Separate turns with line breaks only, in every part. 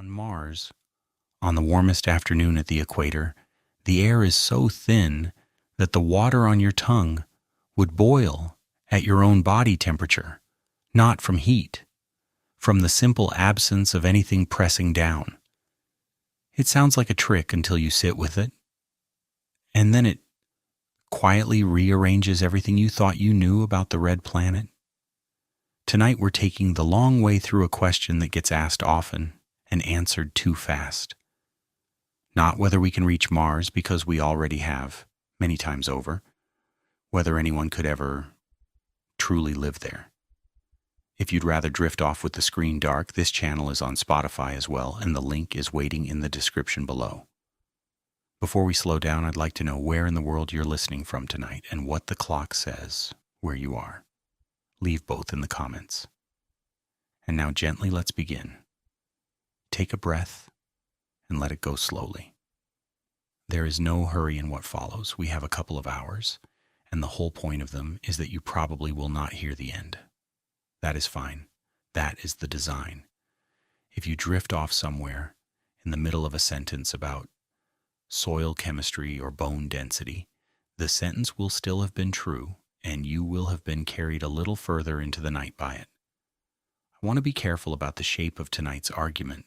On Mars, on the warmest afternoon at the equator, the air is so thin that the water on your tongue would boil at your own body temperature, not from heat, from the simple absence of anything pressing down. It sounds like a trick until you sit with it, and then it quietly rearranges everything you thought you knew about the red planet. Tonight we're taking the long way through a question that gets asked often and answered too fast. Not whether we can reach Mars, because we already have, many times over, whether anyone could ever truly live there. If you'd rather drift off with the screen dark, this channel is on Spotify as well, and the link is waiting in the description below. Before we slow down, I'd like to know where in the world you're listening from tonight and what the clock says where you are. Leave both in the comments. And now gently let's begin. Take a breath and let it go slowly. There is no hurry in what follows. We have a couple of hours, and the whole point of them is that you probably will not hear the end. That is fine. That is the design. If you drift off somewhere in the middle of a sentence about soil chemistry or bone density, the sentence will still have been true, and you will have been carried a little further into the night by it. I want to be careful about the shape of tonight's argument,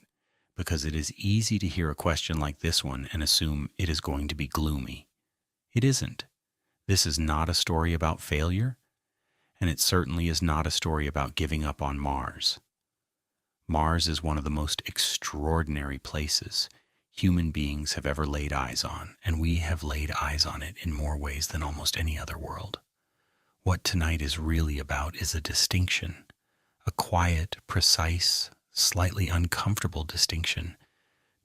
because it is easy to hear a question like this one and assume it is going to be gloomy. It isn't. This is not a story about failure, and it certainly is not a story about giving up on Mars. Mars is one of the most extraordinary places human beings have ever laid eyes on, and we have laid eyes on it in more ways than almost any other world. What tonight is really about is a distinction, a quiet, precise, slightly uncomfortable distinction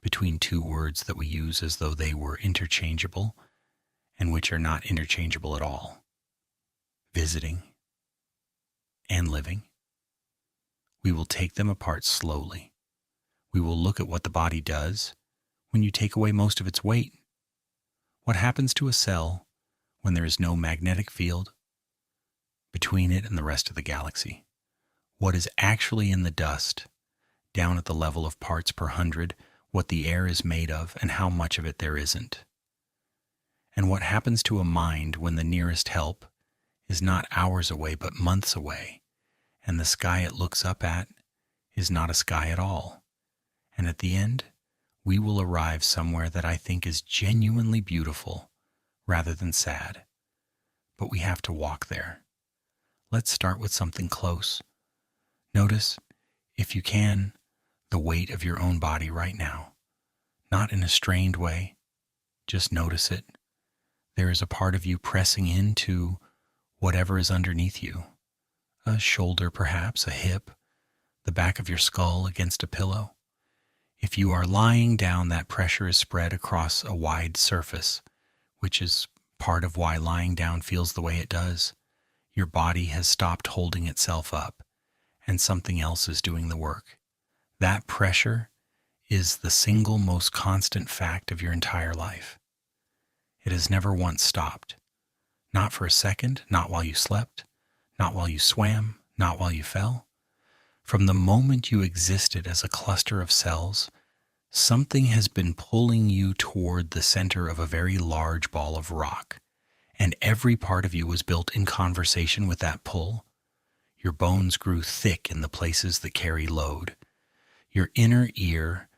between two words that we use as though they were interchangeable and which are not interchangeable at all: visiting and living. We will take them apart slowly. We will look at what the body does when you take away most of its weight. What happens to a cell when there is no magnetic field between it and the rest of the galaxy? What is actually in the dust, down at the level of parts per hundred, what the air is made of, and how much of it there isn't. And what happens to a mind when the nearest help is not hours away but months away, and the sky it looks up at is not a sky at all. And at the end, we will arrive somewhere that I think is genuinely beautiful rather than sad. But we have to walk there. Let's start with something close. Notice, if you can, the weight of your own body right now. Not in a strained way. Just notice it. There is a part of you pressing into whatever is underneath you. A shoulder, perhaps, a hip, the back of your skull against a pillow. If you are lying down, that pressure is spread across a wide surface, which is part of why lying down feels the way it does. Your body has stopped holding itself up, and something else is doing the work. That pressure is the single most constant fact of your entire life. It has never once stopped. Not for a second, not while you slept, not while you swam, not while you fell. From the moment you existed as a cluster of cells, something has been pulling you toward the center of a very large ball of rock, and every part of you was built in conversation with that pull. Your bones grew thick in the places that carry load. Your inner ear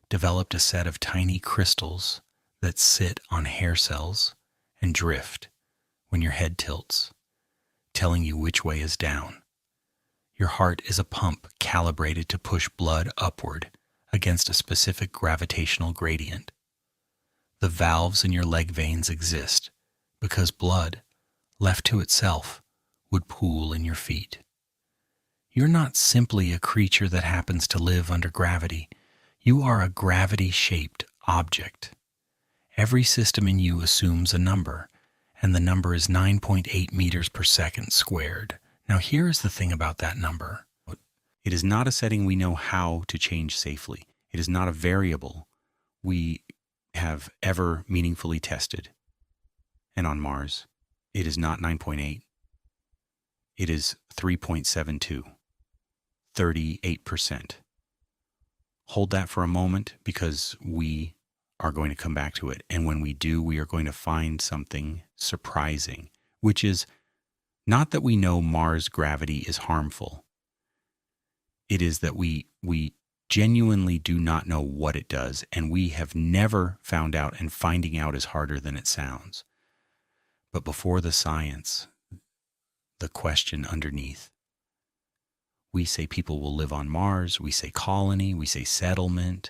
developed a set of tiny crystals that sit on hair cells and drift when your head tilts, telling you which way is down. Your heart is a pump calibrated to push blood upward against a specific gravitational gradient. The valves in your leg veins exist because blood, left to itself, would pool in your feet. You're not simply a creature that happens to live under gravity. You are a gravity-shaped object. Every system in you assumes a number, and the number is 9.8 meters per second squared. Now here is the thing about that number. It is not a setting we know how to change safely. It is not a variable we have ever meaningfully tested. And on Mars, it is not 9.8. It is 3.72, 38%. Hold that for a moment, because we are going to come back to it. And when we do, we are going to find something surprising, which is not that we know Mars gravity is harmful. It is that we genuinely do not know what it does, and we have never found out, and finding out is harder than it sounds. But before the science, the question underneath. We say people will live on Mars, we say colony, we say settlement,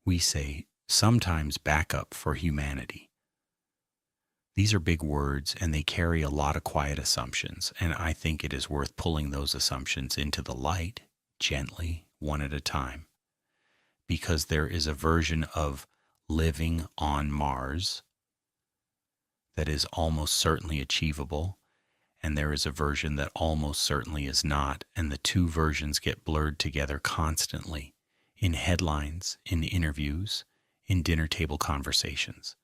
we say sometimes backup for humanity. These are big words, and they carry a lot of quiet assumptions, and I think it is worth pulling those assumptions into the light, gently, one at a time. Because there is a version of living on Mars that is almost certainly achievable, and there is a version that almost certainly is not, and the two versions get blurred together constantly in headlines, in interviews, in dinner table conversations.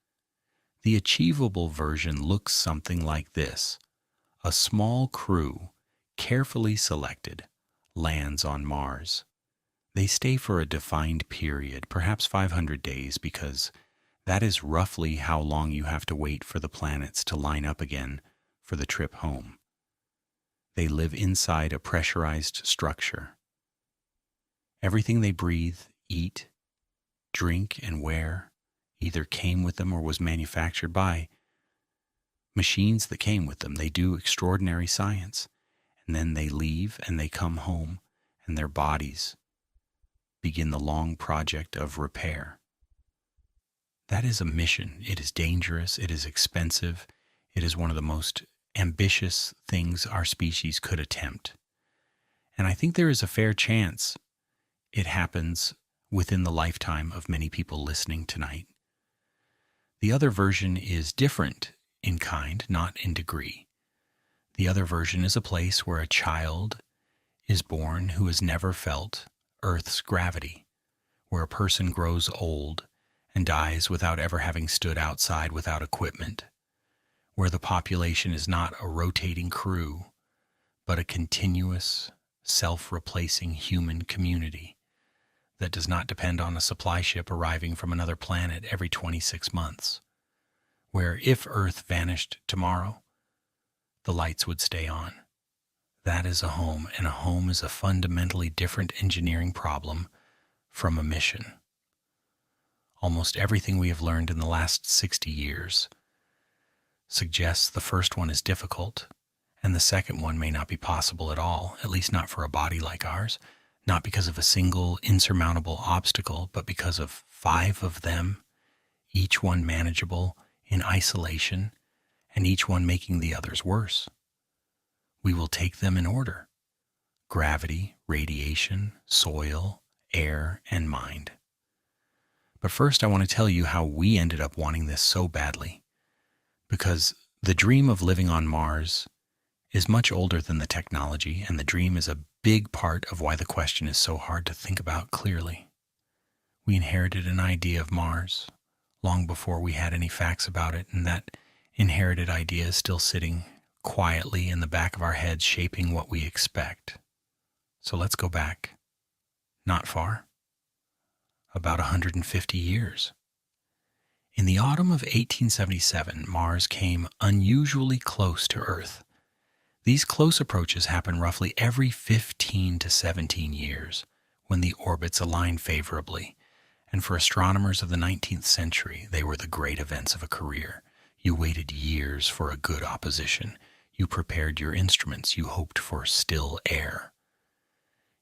The achievable version looks something like this. A small crew, carefully selected, lands on Mars. They stay for a defined period, perhaps 500 days, because that is roughly how long you have to wait for the planets to line up again for the trip home. They live inside a pressurized structure. Everything they breathe, eat, drink, and wear either came with them or was manufactured by machines that came with them. They do extraordinary science, and then they leave and they come home, and their bodies begin the long project of repair. That is a mission. It is dangerous. It is expensive. It is one of the most ambitious things our species could attempt. And I think there is a fair chance it happens within the lifetime of many people listening tonight. The other version is different in kind, not in degree. The other version is a place where a child is born who has never felt Earth's gravity, where a person grows old and dies without ever having stood outside without equipment, where the population is not a rotating crew, but a continuous, self-replacing human community that does not depend on a supply ship arriving from another planet every 26 months, where if Earth vanished tomorrow, the lights would stay on. That is a home, and a home is a fundamentally different engineering problem from a mission. Almost everything we have learned in the last 60 years suggests the first one is difficult, and the second one may not be possible at all, at least not for a body like ours, not because of a single insurmountable obstacle, but because of 5 of them, each one manageable in isolation, and each one making the others worse. We will take them in order: gravity, radiation, soil, air, and mind. But first I want to tell you how we ended up wanting this so badly, because the dream of living on Mars is much older than the technology, and the dream is a big part of why the question is so hard to think about clearly. We inherited an idea of Mars long before we had any facts about it, and that inherited idea is still sitting quietly in the back of our heads, shaping what we expect. So let's go back. Not far. About 150 years. In the autumn of 1877, Mars came unusually close to Earth. These close approaches happen roughly every 15 to 17 years, when the orbits align favorably, and for astronomers of the 19th century, they were the great events of a career. You waited years for a good opposition. You prepared your instruments. You hoped for still air.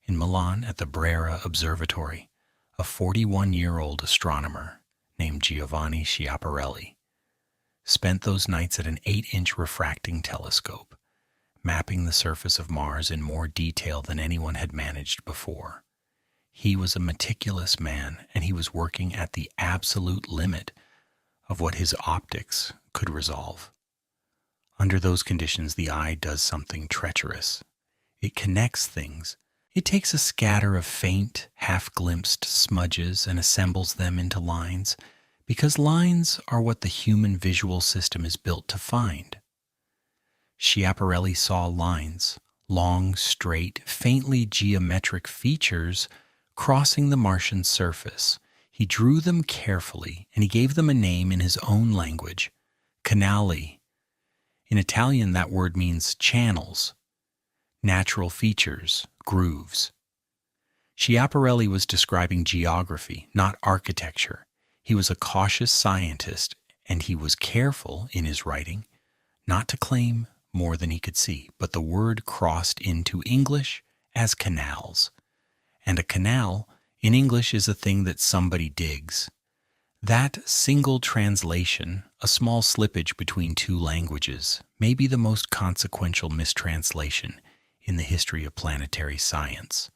In Milan, at the Brera Observatory, a 41-year-old astronomer named Giovanni Schiaparelli spent those nights at an 8-inch refracting telescope, mapping the surface of Mars in more detail than anyone had managed before. He was a meticulous man, and he was working at the absolute limit of what his optics could resolve. Under those conditions, the eye does something treacherous. It connects things. It takes a scatter of faint, half-glimpsed smudges and assembles them into lines, because lines are what the human visual system is built to find. Schiaparelli saw lines, long, straight, faintly geometric features Crossing the Martian surface, he drew them carefully and he gave them a name in his own language, canali. In Italian, that word means channels, natural features, grooves. Schiaparelli was describing geography, not architecture. He was a cautious scientist, and he was careful in his writing not to claim more than he could see, but the word crossed into English as canals. And a canal in English is a thing that somebody digs. That single translation, a small slippage between two languages, may be the most consequential mistranslation in the history of planetary science,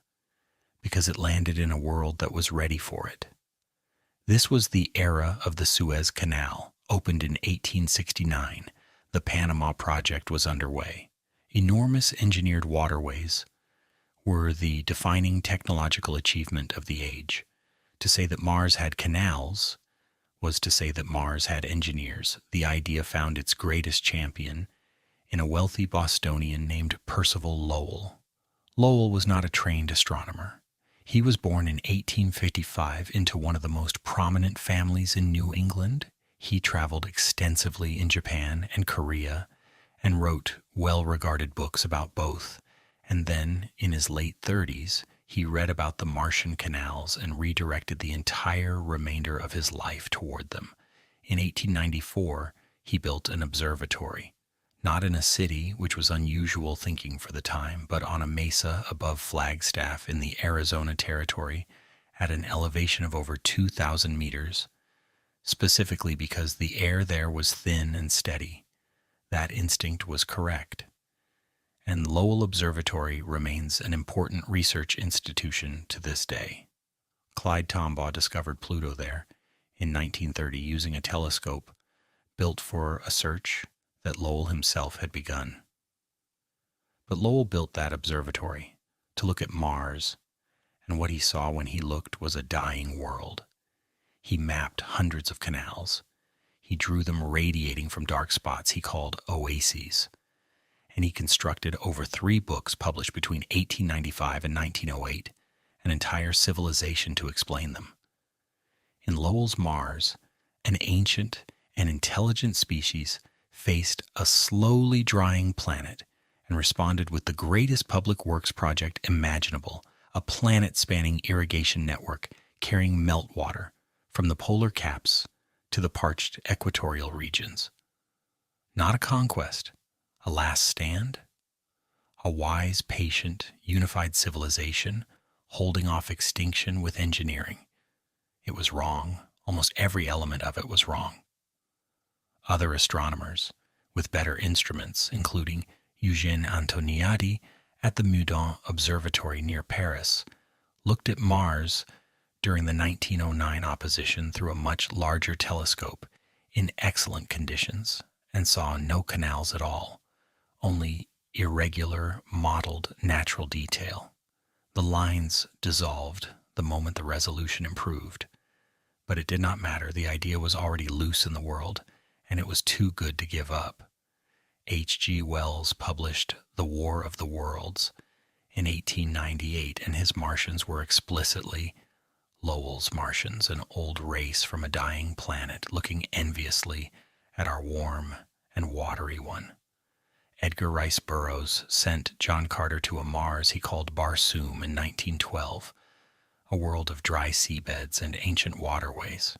because it landed in a world that was ready for it. This was the era of the Suez Canal, opened in 1869. The Panama Project was underway. Enormous engineered waterways were the defining technological achievement of the age. To say that Mars had canals was to say that Mars had engineers. The idea found its greatest champion in a wealthy Bostonian named Percival Lowell. Lowell was not a trained astronomer. He was born in 1855 into one of the most prominent families in New England. He traveled extensively in Japan and Korea and wrote well-regarded books about both. And then, in his late 30s, he read about the Martian canals and redirected the entire remainder of his life toward them. In 1894, he built an observatory, not in a city, which was unusual thinking for the time, but on a mesa above Flagstaff in the Arizona Territory at an elevation of over 2,000 meters, specifically because the air there was thin and steady. That instinct was correct. And Lowell Observatory remains an important research institution to this day. Clyde Tombaugh discovered Pluto there in 1930 using a telescope built for a search that Lowell himself had begun. But Lowell built that observatory to look at Mars, and what he saw when he looked was a dying world. He mapped hundreds of canals. He drew them radiating from dark spots he called oases. And he constructed over 3 books published between 1895 and 1908, an entire civilization to explain them. In Lowell's Mars, an ancient and intelligent species faced a slowly drying planet and responded with the greatest public works project imaginable, a planet-spanning irrigation network carrying meltwater from the polar caps to the parched equatorial regions. Not a conquest, a last stand, a wise, patient, unified civilization holding off extinction with engineering. It was wrong. Almost every element of it was wrong. Other astronomers, with better instruments, including Eugène Antoniadi at the Meudon Observatory near Paris, looked at Mars during the 1909 opposition through a much larger telescope in excellent conditions and saw no canals at all, only irregular, mottled natural detail. The lines dissolved the moment the resolution improved. But it did not matter. The idea was already loose in the world, and it was too good to give up. H.G. Wells published The War of the Worlds in 1898, and his Martians were explicitly Lowell's Martians, an old race from a dying planet looking enviously at our warm and watery one. Edgar Rice Burroughs sent John Carter to a Mars he called Barsoom in 1912, a world of dry seabeds and ancient waterways.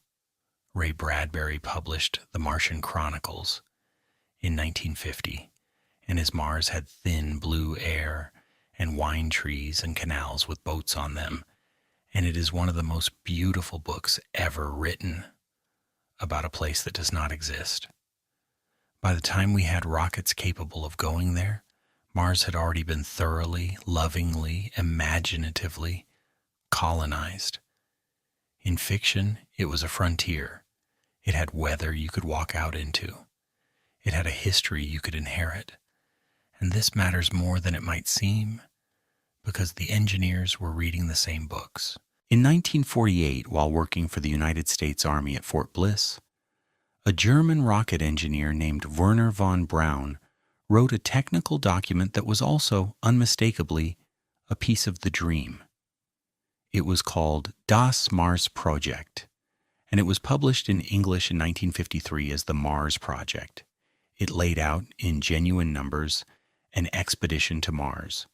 Ray Bradbury published The Martian Chronicles in 1950, and his Mars had thin blue air and wine trees and canals with boats on them, and it is one of the most beautiful books ever written about a place that does not exist. By the time we had rockets capable of going there, Mars had already been thoroughly, lovingly, imaginatively colonized. In fiction, it was a frontier. It had weather you could walk out into. It had a history you could inherit. And this matters more than it might seem, because the engineers were reading the same books. In 1948, while working for the United States Army at Fort Bliss, a German rocket engineer named Werner von Braun wrote a technical document that was also, unmistakably, a piece of the dream. It was called Das Mars Project, and it was published in English in 1953 as the Mars Project. It laid out, in genuine numbers, an expedition to Mars.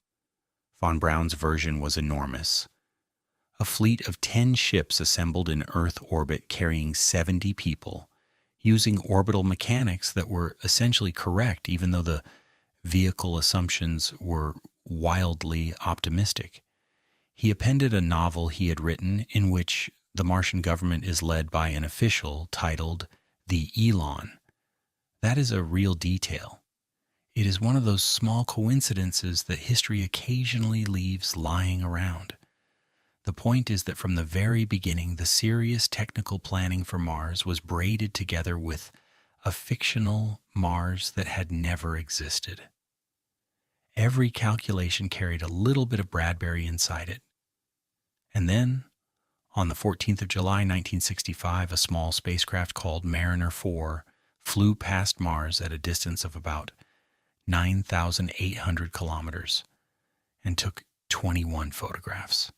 Von Braun's version was enormous. A fleet of 10 ships assembled in Earth orbit carrying 70 people, using orbital mechanics that were essentially correct, even though the vehicle assumptions were wildly optimistic. He appended a novel he had written in which the Martian government is led by an official titled the Elon. That is a real detail. It is one of those small coincidences that history occasionally leaves lying around. The point is that from the very beginning, the serious technical planning for Mars was braided together with a fictional Mars that had never existed. Every calculation carried a little bit of Bradbury inside it. And then, on the 14th of July, 1965, a small spacecraft called Mariner 4 flew past Mars at a distance of about 9,800 kilometers and took 21 photographs.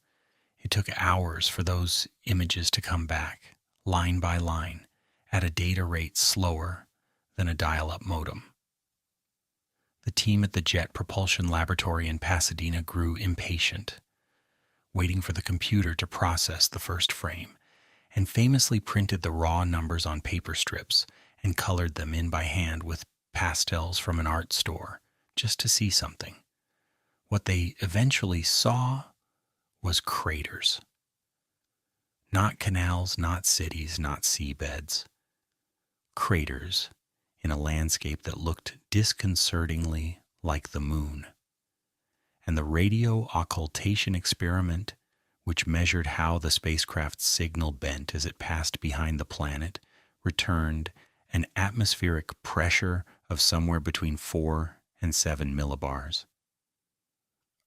It took hours for those images to come back, line by line, at a data rate slower than a dial-up modem. The team at the Jet Propulsion Laboratory in Pasadena grew impatient, waiting for the computer to process the first frame, and famously printed the raw numbers on paper strips and colored them in by hand with pastels from an art store, just to see something. What they eventually saw was craters. Not canals, not cities, not seabeds. Craters in a landscape that looked disconcertingly like the moon. And the radio occultation experiment, which measured how the spacecraft's signal bent as it passed behind the planet, returned an atmospheric pressure of somewhere between 4 and 7 millibars.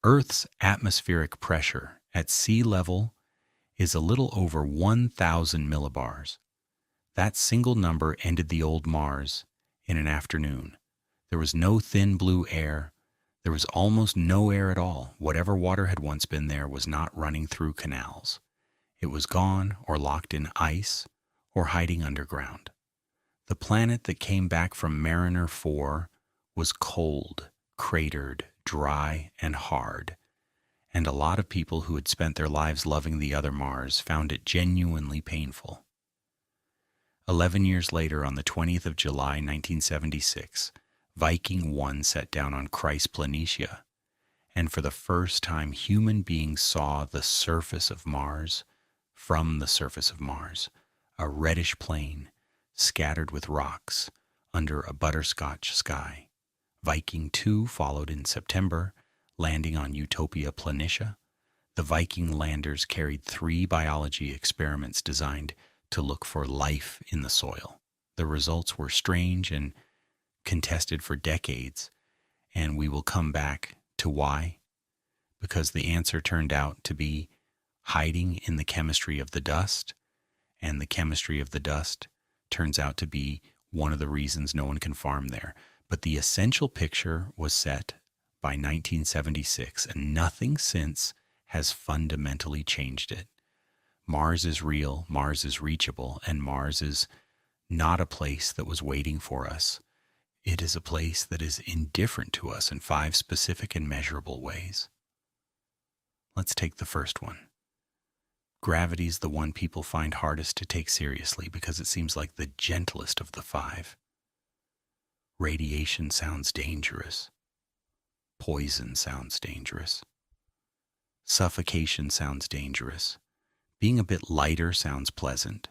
Earth's atmospheric pressure at sea level is a little over 1,000 millibars. That single number ended the old Mars in an afternoon. There was no thin blue air. There was almost no air at all. Whatever water had once been there was not running through canals. It was gone or locked in ice or hiding underground. The planet that came back from Mariner 4 was cold, cratered, dry, and hard. And a lot of people who had spent their lives loving the other Mars found it genuinely painful. 11 years later, on the 20th of July, 1976, Viking 1 set down on Chryse Planitia, and for the first time human beings saw the surface of Mars from the surface of Mars, a reddish plain scattered with rocks under a butterscotch sky. Viking 2 followed in September, landing on Utopia Planitia. The Viking landers carried 3 biology experiments designed to look for life in the soil. The results were strange and contested for decades, and we will come back to why. Because the answer turned out to be hiding in the chemistry of the dust, and the chemistry of the dust turns out to be one of the reasons no one can farm there. But the essential picture was set by 1976, and nothing since has fundamentally changed it. Mars is real, Mars is reachable, and Mars is not a place that was waiting for us. It is a place that is indifferent to us in 5 specific and measurable ways. Let's take the first one. Gravity's the one people find hardest to take seriously because it seems like the gentlest of the 5. Radiation sounds dangerous. Poison sounds dangerous. Suffocation sounds dangerous. Being a bit lighter sounds pleasant.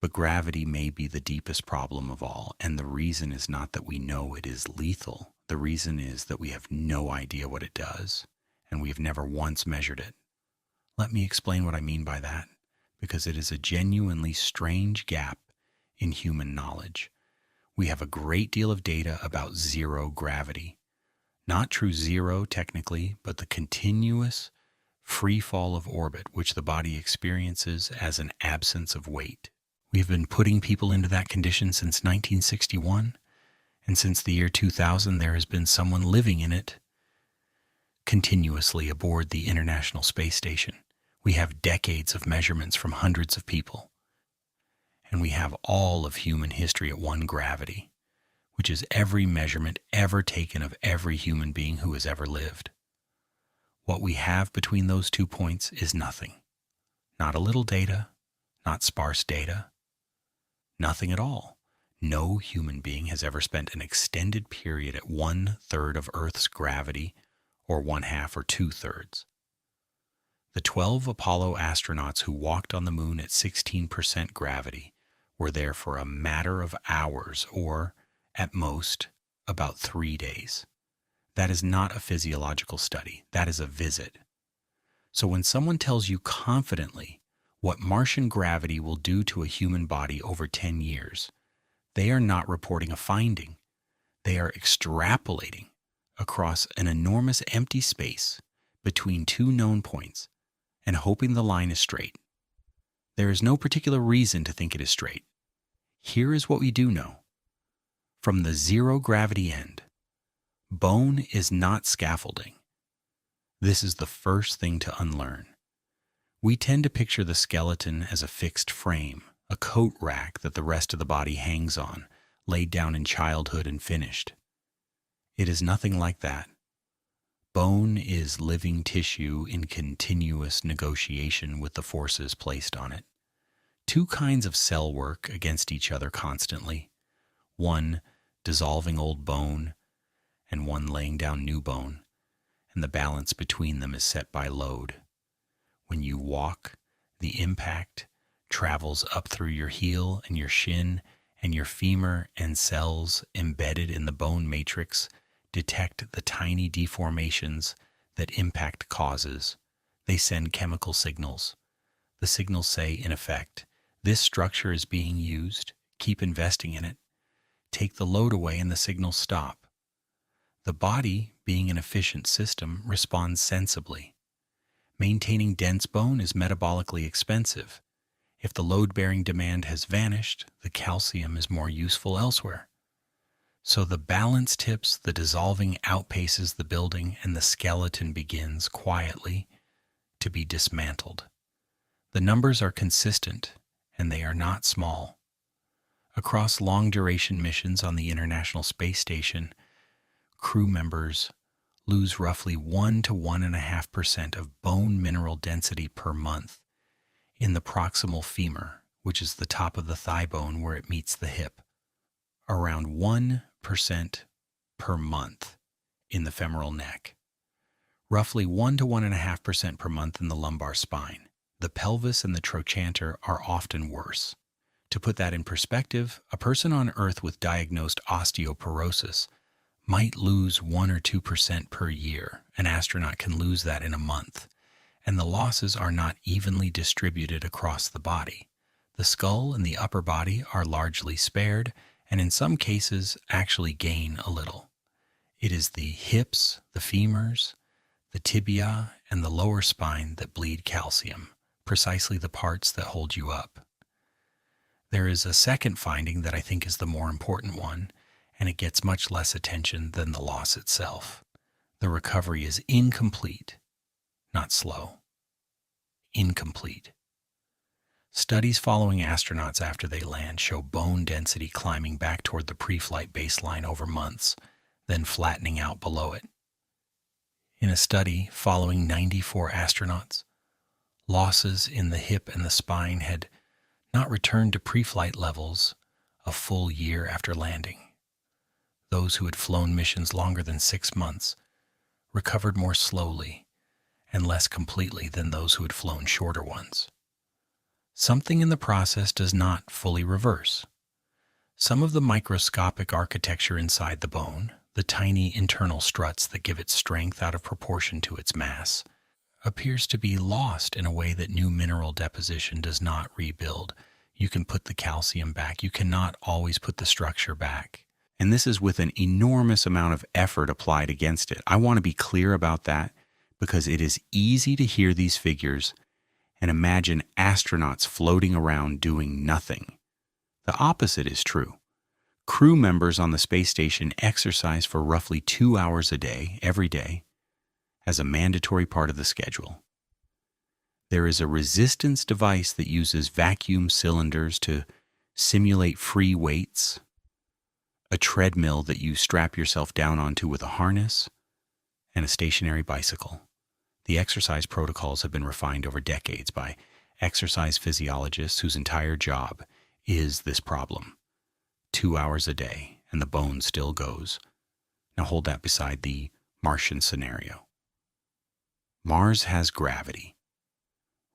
But gravity may be the deepest problem of all, and the reason is not that we know it is lethal. The reason is that we have no idea what it does, and we have never once measured it. Let me explain what I mean by that, because it is a genuinely strange gap in human knowledge. We have a great deal of data about zero gravity. Not true zero technically, but the continuous free fall of orbit which the body experiences as an absence of weight. We have been putting people into that condition since 1961, and since the year 2000 there has been someone living in it continuously aboard the International Space Station. We have decades of measurements from hundreds of people, and we have all of human history at one gravity, which is every measurement ever taken of every human being who has ever lived. What we have between those 2 points is nothing. Not a little data, not sparse data, nothing at all. No human being has ever spent an extended period at 1/3 of Earth's gravity, or 1/2 or 2/3. The 12 Apollo astronauts who walked on the moon at 16% gravity were there for a matter of hours, or, at most, about 3 days. That is not a physiological study. That is a visit. So when someone tells you confidently what Martian gravity will do to a human body over 10 years, they are not reporting a finding. They are extrapolating across an enormous empty space between 2 known points and hoping the line is straight. There is no particular reason to think it is straight. Here is what we do know. From the zero gravity end, bone is not scaffolding. This is the first thing to unlearn. We tend to picture the skeleton as a fixed frame, a coat rack that the rest of the body hangs on, laid down in childhood and finished. It is nothing like that. Bone is living tissue in continuous negotiation with the forces placed on it. 2 kinds of cell work against each other constantly. One dissolving old bone, and one laying down new bone, and the balance between them is set by load. When you walk, the impact travels up through your heel and your shin, and your femur, and cells embedded in the bone matrix detect the tiny deformations that impact causes. They send chemical signals. The signals say, in effect, this structure is being used, keep investing in it. Take the load away and the signals stop. The body, being an efficient system, responds sensibly. Maintaining dense bone is metabolically expensive. If the load-bearing demand has vanished, the calcium is more useful elsewhere. So the balance tips, the dissolving outpaces the building, and the skeleton begins quietly to be dismantled. The numbers are consistent, and they are not small. Across long-duration missions on the International Space Station, crew members lose roughly 1 to 1.5% of bone mineral density per month in the proximal femur, which is the top of the thigh bone where it meets the hip. Around 1% per month in the femoral neck. Roughly 1 to 1.5% per month in the lumbar spine. The pelvis and the trochanter are often worse. To put that in perspective, a person on Earth with diagnosed osteoporosis might lose 1 or 2% per year. An astronaut can lose that in a month. And the losses are not evenly distributed across the body. The skull and the upper body are largely spared, and in some cases actually gain a little. It is the hips, the femurs, the tibia, and the lower spine that bleed calcium, precisely the parts that hold you up. There is a second finding that I think is the more important one, and it gets much less attention than the loss itself. The recovery is incomplete, not slow. Incomplete. Studies following astronauts after they land show bone density climbing back toward the pre-flight baseline over months, then flattening out below it. In a study following 94 astronauts, losses in the hip and the spine had not returned to pre-flight levels a full year after landing. Those who had flown missions longer than 6 months recovered more slowly and less completely than those who had flown shorter ones. Something in the process does not fully reverse. Some of the microscopic architecture inside the bone, the tiny internal struts that give it strength out of proportion to its mass, appears to be lost in a way that new mineral deposition does not rebuild. You can put the calcium back. You cannot always put the structure back. And this is with an enormous amount of effort applied against it. I want to be clear about that because it is easy to hear these figures and imagine astronauts floating around doing nothing. The opposite is true. Crew members on the space station exercise for roughly 2 hours a day, every day, as a mandatory part of the schedule. There is a resistance device that uses vacuum cylinders to simulate free weights, a treadmill that you strap yourself down onto with a harness, and a stationary bicycle. The exercise protocols have been refined over decades by exercise physiologists whose entire job is this problem. 2 hours a day, and the bone still goes. Now hold that beside the Martian scenario. Mars has gravity.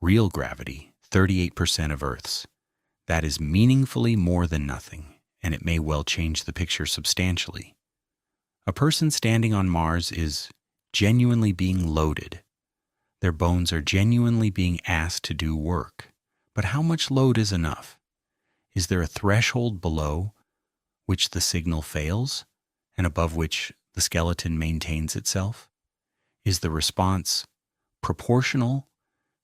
Real gravity, 38% of Earth's. That is meaningfully more than nothing, and it may well change the picture substantially. A person standing on Mars is genuinely being loaded. Their bones are genuinely being asked to do work. But how much load is enough? Is there a threshold below which the signal fails, and above which the skeleton maintains itself? Is the response proportional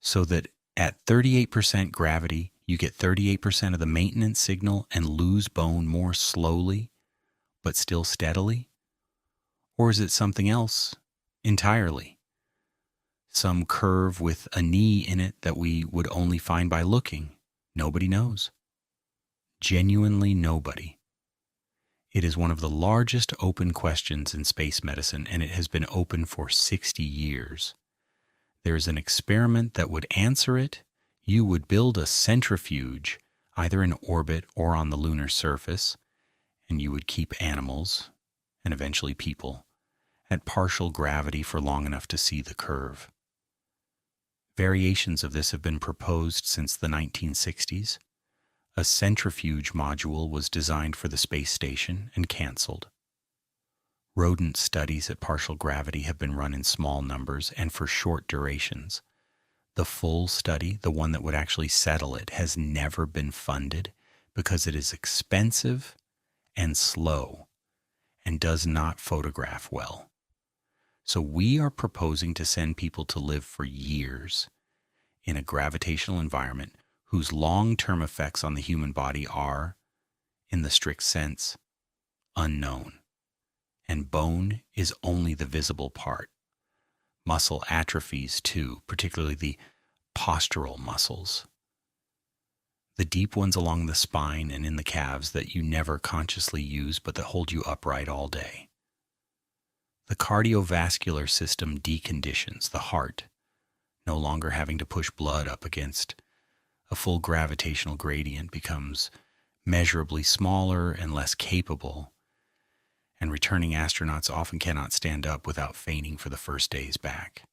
so that at 38% gravity, you get 38% of the maintenance signal and lose bone more slowly, but still steadily? Or is it something else entirely? Some curve with a knee in it that we would only find by looking? Nobody knows. Genuinely nobody. It is one of the largest open questions in space medicine, and it has been open for 60 years. There is an experiment that would answer it. You would build a centrifuge, either in orbit or on the lunar surface, and you would keep animals, and eventually people, at partial gravity for long enough to see the curve. Variations of this have been proposed since the 1960s. A centrifuge module was designed for the space station and canceled. Rodent studies at partial gravity have been run in small numbers and for short durations. The full study, the one that would actually settle it, has never been funded because it is expensive and slow and does not photograph well. So we are proposing to send people to live for years in a gravitational environment whose long-term effects on the human body are, in the strict sense, unknown. And bone is only the visible part. Muscle atrophies too, particularly the postural muscles. The deep ones along the spine and in the calves that you never consciously use but that hold you upright all day. The cardiovascular system deconditions, the heart, no longer having to push blood up against a full gravitational gradient, becomes measurably smaller and less capable, and returning astronauts often cannot stand up without fainting for the first days back.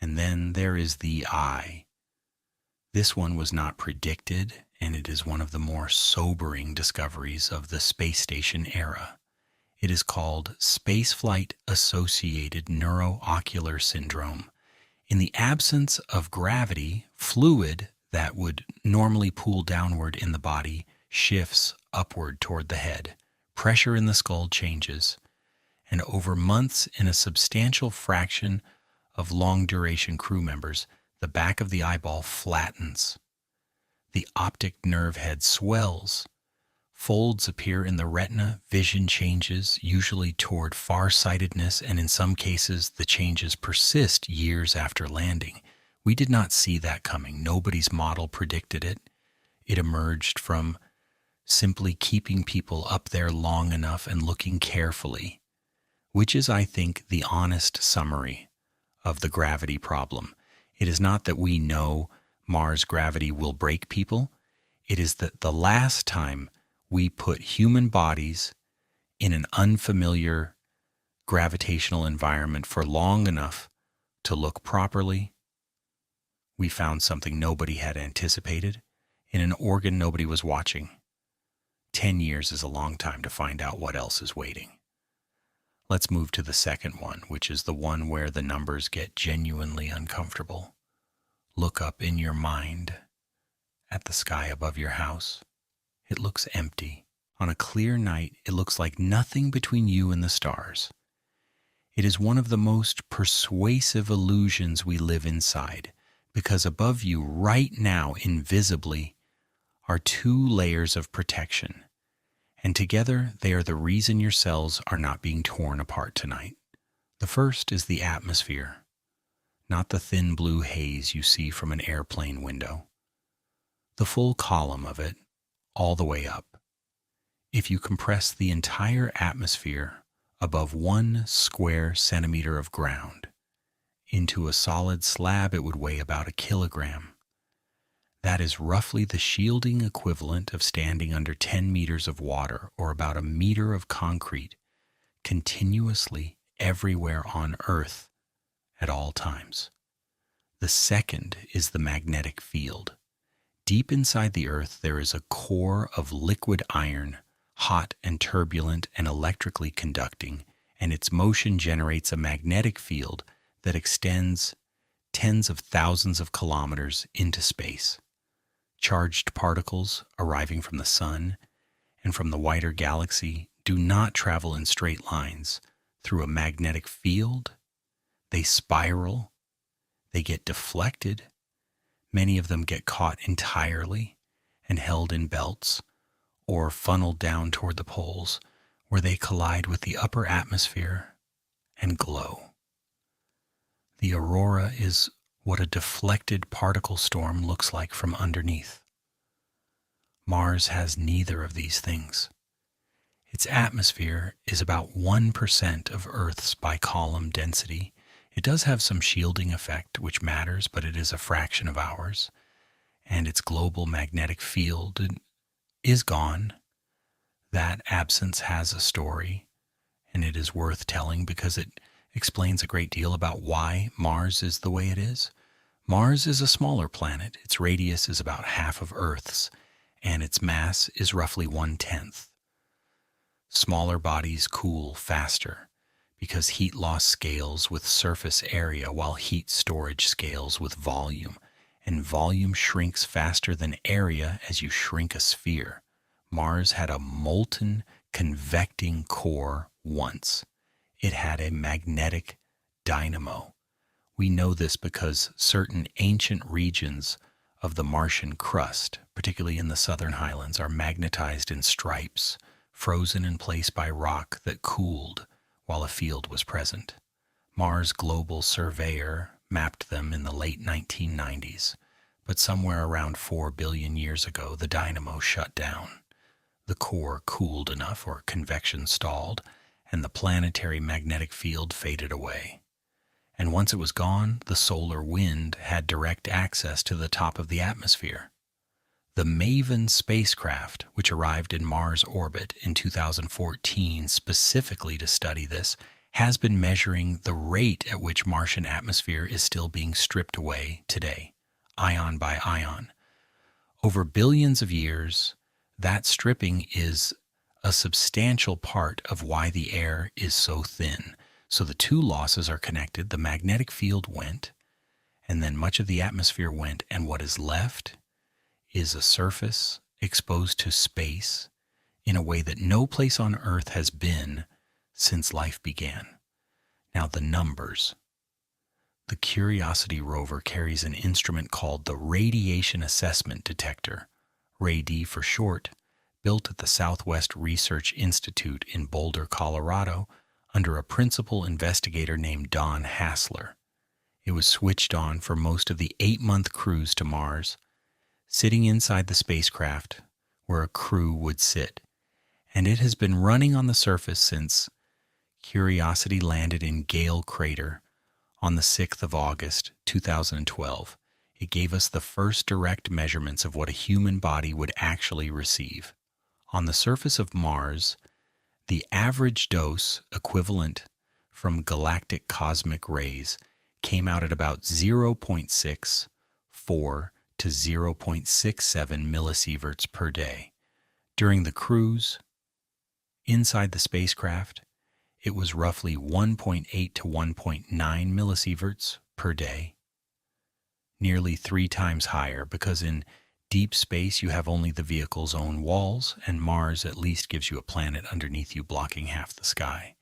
And then there is the eye. This one was not predicted, and it is one of the more sobering discoveries of the space station era. It is called spaceflight-associated neuroocular syndrome. In the absence of gravity, fluid that would normally pool downward in the body shifts upward toward the head. Pressure in the skull changes, and over months in a substantial fraction of long-duration crew members, the back of the eyeball flattens. The optic nerve head swells. Folds appear in the retina, vision changes, usually toward farsightedness, and in some cases the changes persist years after landing. We did not see that coming. Nobody's model predicted it. It emerged from simply keeping people up there long enough and looking carefully, which is, I think, the honest summary of the gravity problem. It is not that we know Mars gravity will break people. It is that the last time we put human bodies in an unfamiliar gravitational environment for long enough to look properly, we found something nobody had anticipated in an organ nobody was watching. 10 years is a long time to find out what else is waiting. Let's move to the second one, which is the one where the numbers get genuinely uncomfortable. Look up in your mind at the sky above your house. It looks empty. On a clear night, it looks like nothing between you and the stars. It is one of the most persuasive illusions we live inside, because above you right now, invisibly, are 2 layers of protection, and together they are the reason your cells are not being torn apart tonight. The first is the atmosphere. not the thin blue haze you see from an airplane window. The full column of it, all the way up. If you compress the entire atmosphere above 1 square centimeter of ground into a solid slab, it would weigh about a kilogram. That is roughly the shielding equivalent of standing under 10 meters of water or about a meter of concrete continuously everywhere on Earth at all times. The second is the magnetic field. Deep inside the Earth, there is a core of liquid iron, hot and turbulent and electrically conducting, and its motion generates a magnetic field that extends tens of thousands of kilometers into space. Charged particles arriving from the sun and from the wider galaxy do not travel in straight lines through a magnetic field. They spiral, they get deflected, many of them get caught entirely and held in belts or funneled down toward the poles where they collide with the upper atmosphere and glow. The aurora is what a deflected particle storm looks like from underneath. Mars has neither of these things. Its atmosphere is about 1% of Earth's bicolumn density. It does have some shielding effect, which matters, but it is a fraction of ours. And its global magnetic field is gone. That absence has a story, and it is worth telling because it explains a great deal about why Mars is the way it is. Mars is a smaller planet. Its radius is about half of Earth's, and its mass is roughly 1/10. Smaller bodies cool faster because heat loss scales with surface area while heat storage scales with volume, and volume shrinks faster than area as you shrink a sphere. Mars had a molten, convecting core once. It had a magnetic dynamo. We know this because certain ancient regions of the Martian crust, particularly in the southern highlands, are magnetized in stripes, frozen in place by rock that cooled while a field was present. Mars Global Surveyor mapped them in the late 1990s, but somewhere around 4 billion years ago, the dynamo shut down. The core cooled enough, or convection stalled, and the planetary magnetic field faded away. And once it was gone, the solar wind had direct access to the top of the atmosphere. The MAVEN spacecraft, which arrived in Mars orbit in 2014 specifically to study this, has been measuring the rate at which Martian atmosphere is still being stripped away today, ion by ion. Over billions of years, that stripping is a substantial part of why the air is so thin. So the two losses are connected. The magnetic field went, and then much of the atmosphere went, and what is left is a surface exposed to space in a way that no place on Earth has been since life began. Now the numbers. The Curiosity rover carries an instrument called the Radiation Assessment Detector, RAD for short, built at the Southwest Research Institute in Boulder, Colorado, under a principal investigator named Don Hassler. It was switched on for most of the 8-month cruise to Mars, sitting inside the spacecraft where a crew would sit, and it has been running on the surface since Curiosity landed in Gale Crater on the 6th of August, 2012. It gave us the first direct measurements of what a human body would actually receive. On the surface of Mars, the average dose equivalent from galactic cosmic rays came out at about 0.64 to 0.67 millisieverts per day. During the cruise, inside the spacecraft, it was roughly 1.8 to 1.9 millisieverts per day, nearly 3 times higher because in deep space you have only the vehicle's own walls, and Mars at least gives you a planet underneath you blocking half the sky,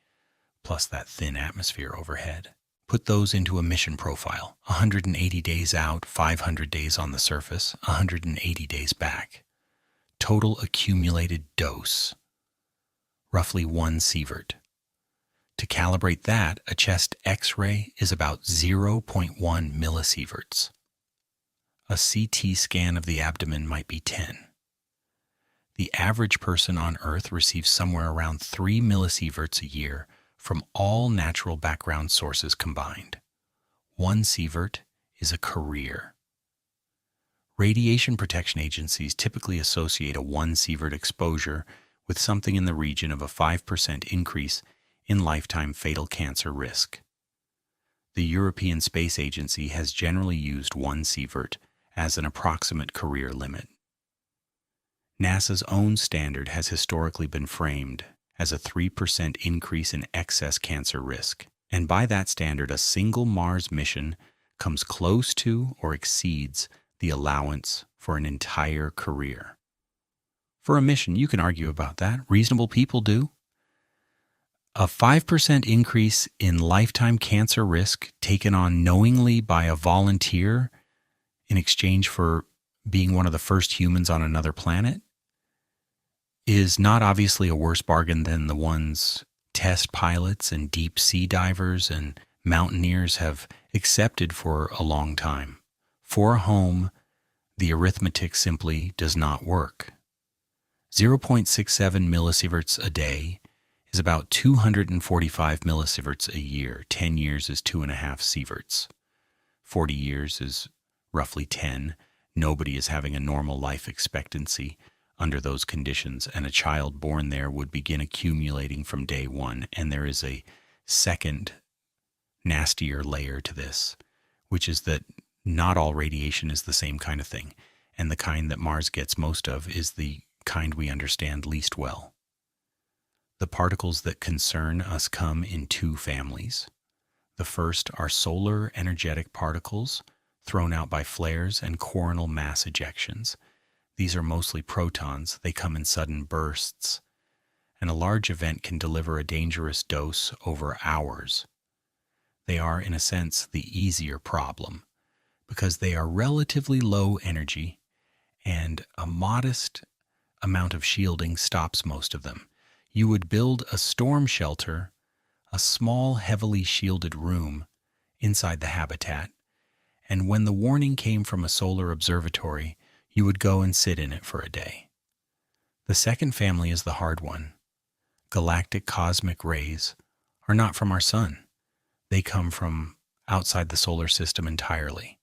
plus that thin atmosphere overhead. Put those into a mission profile: 180 days out, 500 days on the surface, 180 days back. Total accumulated dose, roughly 1 sievert. To calibrate that, a chest X-ray is about 0.1 millisieverts. A CT scan of the abdomen might be 10. The average person on Earth receives somewhere around 3 millisieverts a year from all natural background sources combined. 1 sievert is a career. Radiation protection agencies typically associate a 1 sievert exposure with something in the region of a 5% increase in lifetime fatal cancer risk. The European Space Agency has generally used 1 sievert as an approximate career limit. NASA's own standard has historically been framed as a 3% increase in excess cancer risk, and by that standard, a single Mars mission comes close to or exceeds the allowance for an entire career. For a mission, you can argue about that. Reasonable people do. A 5% increase in lifetime cancer risk taken on knowingly by a volunteer in exchange for being one of the first humans on another planet is not obviously a worse bargain than the ones test pilots and deep sea divers and mountaineers have accepted for a long time. For a home, the arithmetic simply does not work. 0.67 millisieverts a day is about 245 millisieverts a year. 10 years is 2.5 sieverts. 40 years is roughly 10. Nobody is having a normal life expectancy under those conditions, and a child born there would begin accumulating from day one. And there is a second, nastier layer to this, which is that not all radiation is the same kind of thing, and the kind that Mars gets most of is the kind we understand least well. The particles that concern us come in 2 families. The first are solar energetic particles thrown out by flares and coronal mass ejections. These are mostly protons. They come in sudden bursts, and a large event can deliver a dangerous dose over hours. They are, in a sense, the easier problem because they are relatively low energy, and a modest amount of shielding stops most of them. You would build a storm shelter, a small, heavily shielded room inside the habitat, and when the warning came from a solar observatory, you would go and sit in it for a day. The second family is the hard one. Galactic cosmic rays are not from our sun. They come from outside the solar system entirely,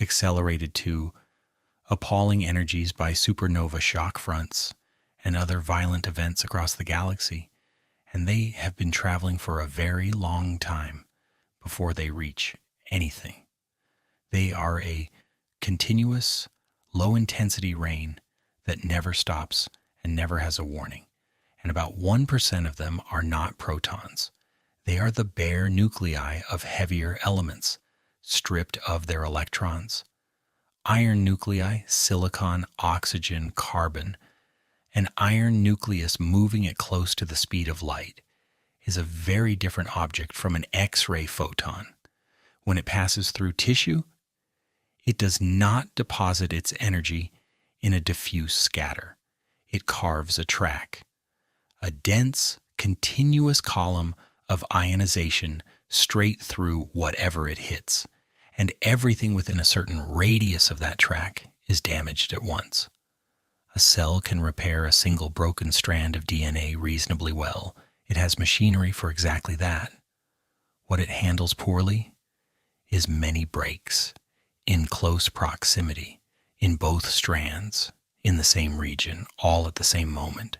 accelerated to appalling energies by supernova shock fronts and other violent events across the galaxy, and they have been traveling for a very long time before they reach anything. They are a continuous, low-intensity rain that never stops and never has a warning, and about 1% of them are not protons. They are the bare nuclei of heavier elements, stripped of their electrons. Iron nuclei, silicon, oxygen, carbon. An iron nucleus moving at close to the speed of light is a very different object from an X-ray photon. When it passes through tissue, it does not deposit its energy in a diffuse scatter. It carves a track, a dense, continuous column of ionization straight through whatever it hits, and everything within a certain radius of that track is damaged at once. A cell can repair a single broken strand of DNA reasonably well. It has machinery for exactly that. What it handles poorly is many breaks in close proximity, in both strands, in the same region, all at the same moment.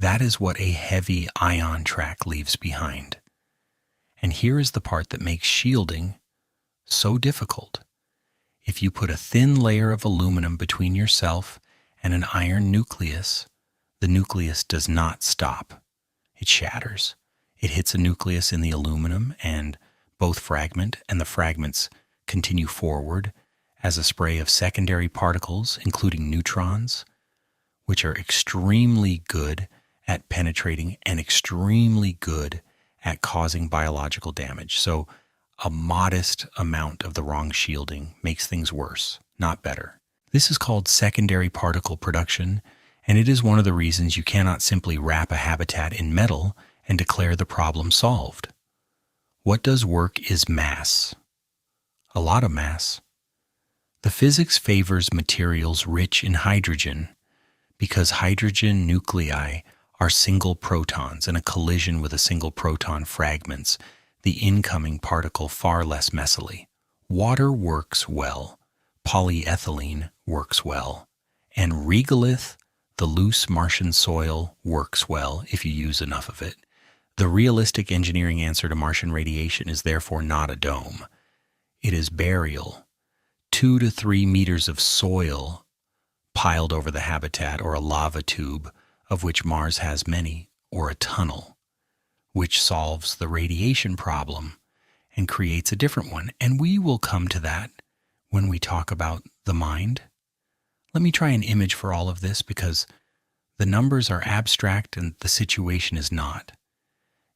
That is what a heavy ion track leaves behind. And here is the part that makes shielding so difficult. If you put a thin layer of aluminum between yourself and an iron nucleus, the nucleus does not stop. It shatters. It hits a nucleus in the aluminum and both fragment, and the fragments continue forward as a spray of secondary particles, including neutrons, which are extremely good at penetrating and extremely good at causing biological damage. So a modest amount of the wrong shielding makes things worse, not better. This is called secondary particle production, and it is one of the reasons you cannot simply wrap a habitat in metal and declare the problem solved. What does work is mass. A lot of mass. The physics favors materials rich in hydrogen because hydrogen nuclei are single protons, and a collision with a single proton fragments the incoming particle far less messily. Water works well, polyethylene works well, and regolith, the loose Martian soil, works well if you use enough of it. The realistic engineering answer to Martian radiation is therefore not a dome. It is burial, 2 to 3 meters of soil piled over the habitat, or a lava tube, of which Mars has many, or a tunnel, which solves the radiation problem and creates a different one. And we will come to that when we talk about the mind. Let me try an image for all of this, because the numbers are abstract and the situation is not.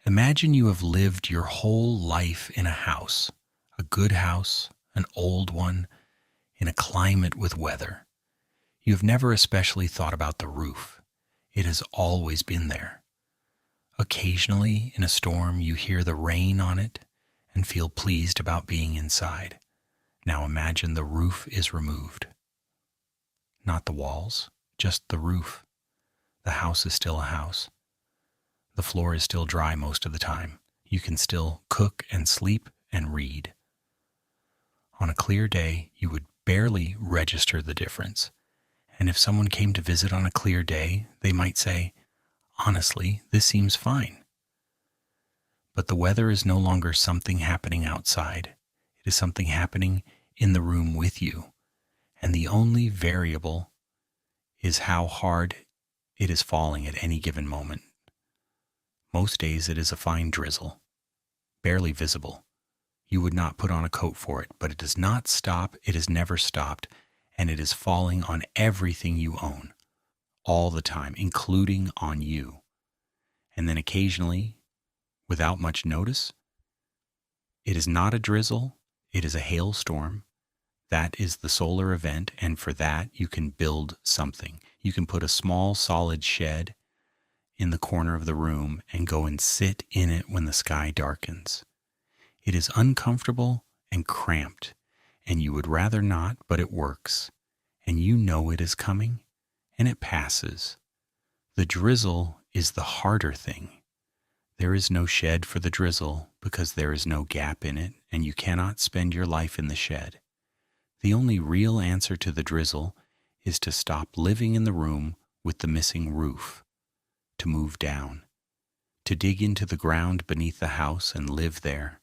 Imagine you have lived your whole life in a house, a good house, an old one, in a climate with weather. You have never especially thought about the roof. It has always been there. Occasionally, in a storm, you hear the rain on it and feel pleased about being inside. Now imagine the roof is removed. Not the walls, just the roof. The house is still a house. The floor is still dry most of the time. You can still cook and sleep and read. On a clear day, you would barely register the difference. And if someone came to visit on a clear day, they might say, "Honestly, this seems fine." But the weather is no longer something happening outside. It is something happening in the room with you. And the only variable is how hard it is falling at any given moment. Most days it is a fine drizzle, barely visible. You would not put on a coat for it, but it does not stop. It has never stopped, and it is falling on everything you own, all the time, including on you. And then occasionally, without much notice, it is not a drizzle, it is a hailstorm. That is the solar event, and for that you can build something. You can put a small solid shed in the corner of the room and go and sit in it when the sky darkens. It is uncomfortable and cramped, and you would rather not, but it works. And you know it is coming, and it passes. The drizzle is the harder thing. There is no shed for the drizzle because there is no gap in it, and you cannot spend your life in the shed. The only real answer to the drizzle is to stop living in the room with the missing roof, to move down, to dig into the ground beneath the house and live there,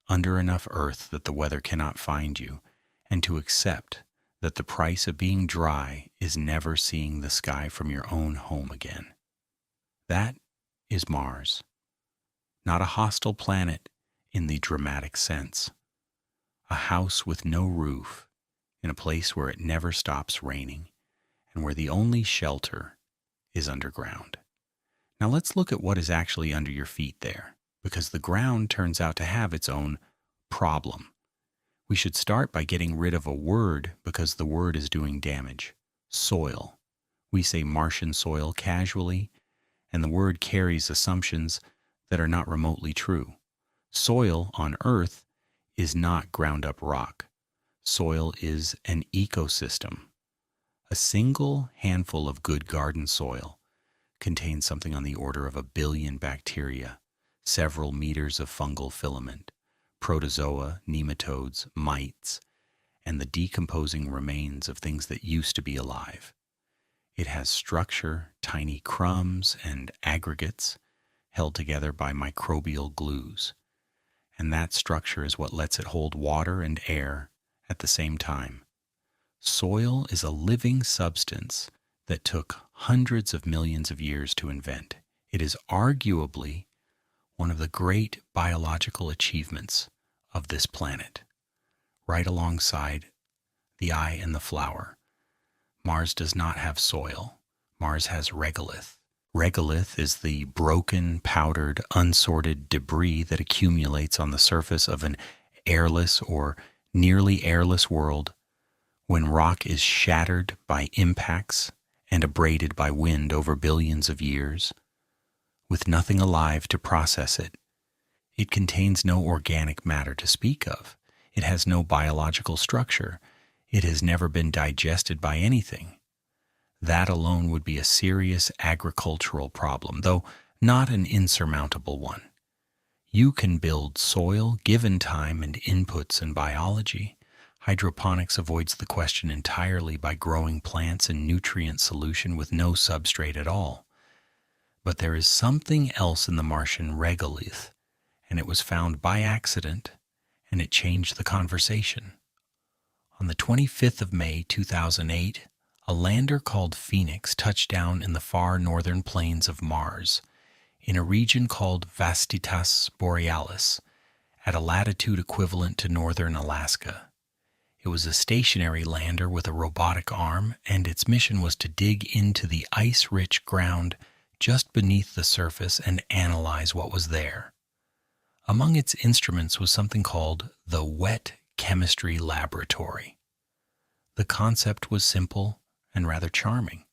under enough earth that the weather cannot find you, and to accept that the price of being dry is never seeing the sky from your own home again. That is Mars, not a hostile planet in the dramatic sense, a house with no roof in a place where it never stops raining and where the only shelter is underground. Now let's look at what is actually under your feet there, because the ground turns out to have its own problem. We should start by getting rid of a word because the word is doing damage. Soil. We say Martian soil casually, and the word carries assumptions that are not remotely true. Soil on Earth is not ground up rock. Soil is an ecosystem. A single handful of good garden soil contains something on the order of 1 billion bacteria, several meters of fungal filament, protozoa, nematodes, mites, and the decomposing remains of things that used to be alive. It has structure, tiny crumbs and aggregates held together by microbial glues, and that structure is what lets it hold water and air at the same time. Soil is a living substance that took hundreds of millions of years to invent. It is arguably one of the great biological achievements of this planet, right alongside the eye and the flower. Mars does not have soil. Mars has regolith. Regolith is the broken, powdered, unsorted debris that accumulates on the surface of an airless or nearly airless world when rock is shattered by impacts and abraded by wind over billions of years. with nothing alive to process it. It contains no organic matter to speak of. It has no biological structure. It has never been digested by anything. That alone would be a serious agricultural problem, though not an insurmountable one. You can build soil given time and inputs in biology. Hydroponics avoids the question entirely by growing plants in nutrient solution with no substrate at all. But there is something else in the Martian regolith, and it was found by accident, and it changed the conversation. On the 25th of May, 2008, a lander called Phoenix touched down in the far northern plains of Mars, in a region called Vastitas Borealis, at a latitude equivalent to northern Alaska. It was a stationary lander with a robotic arm, and its mission was to dig into the ice-rich ground just beneath the surface and analyze what was there. Among its instruments was something called the Wet Chemistry Laboratory. The concept was simple and rather charming.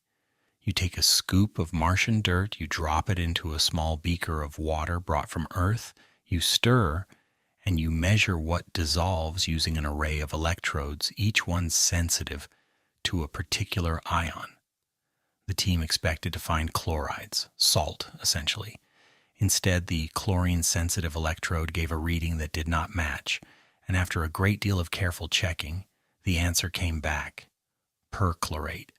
You take a scoop of Martian dirt, you drop it into a small beaker of water brought from Earth, you stir, and you measure what dissolves using an array of electrodes, each one sensitive to a particular ion. The team expected to find chlorides, salt, essentially. Instead, the chlorine-sensitive electrode gave a reading that did not match, and after a great deal of careful checking, the answer came back: perchlorate.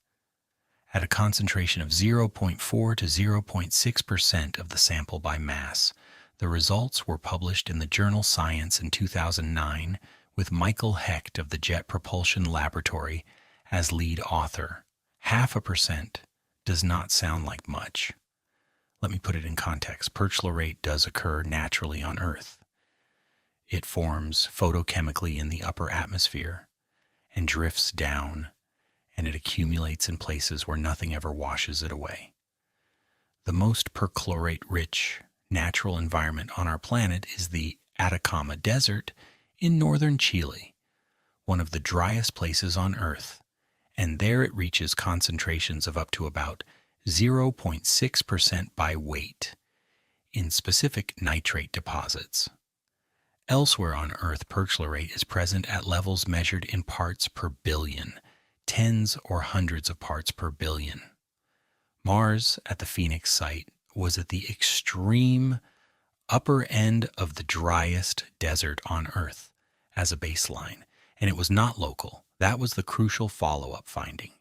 At a concentration of 0.4 to 0.6% of the sample by mass, the results were published in the journal Science in 2009 with Michael Hecht of the Jet Propulsion Laboratory as lead author. 0.5% does not sound like much. Let me put it in context. Perchlorate does occur naturally on Earth. It forms photochemically in the upper atmosphere and drifts down, and it accumulates in places where nothing ever washes it away. The most perchlorate-rich natural environment on our planet is the Atacama Desert in northern Chile, one of the driest places on Earth, and there it reaches concentrations of up to about 0.6% by weight in specific nitrate deposits. Elsewhere on Earth, perchlorate is present at levels measured in parts per billion, tens or hundreds of parts per billion. Mars, at the Phoenix site, was at the extreme upper end of the driest desert on Earth as a baseline, and it was not local. That was the crucial follow-up finding.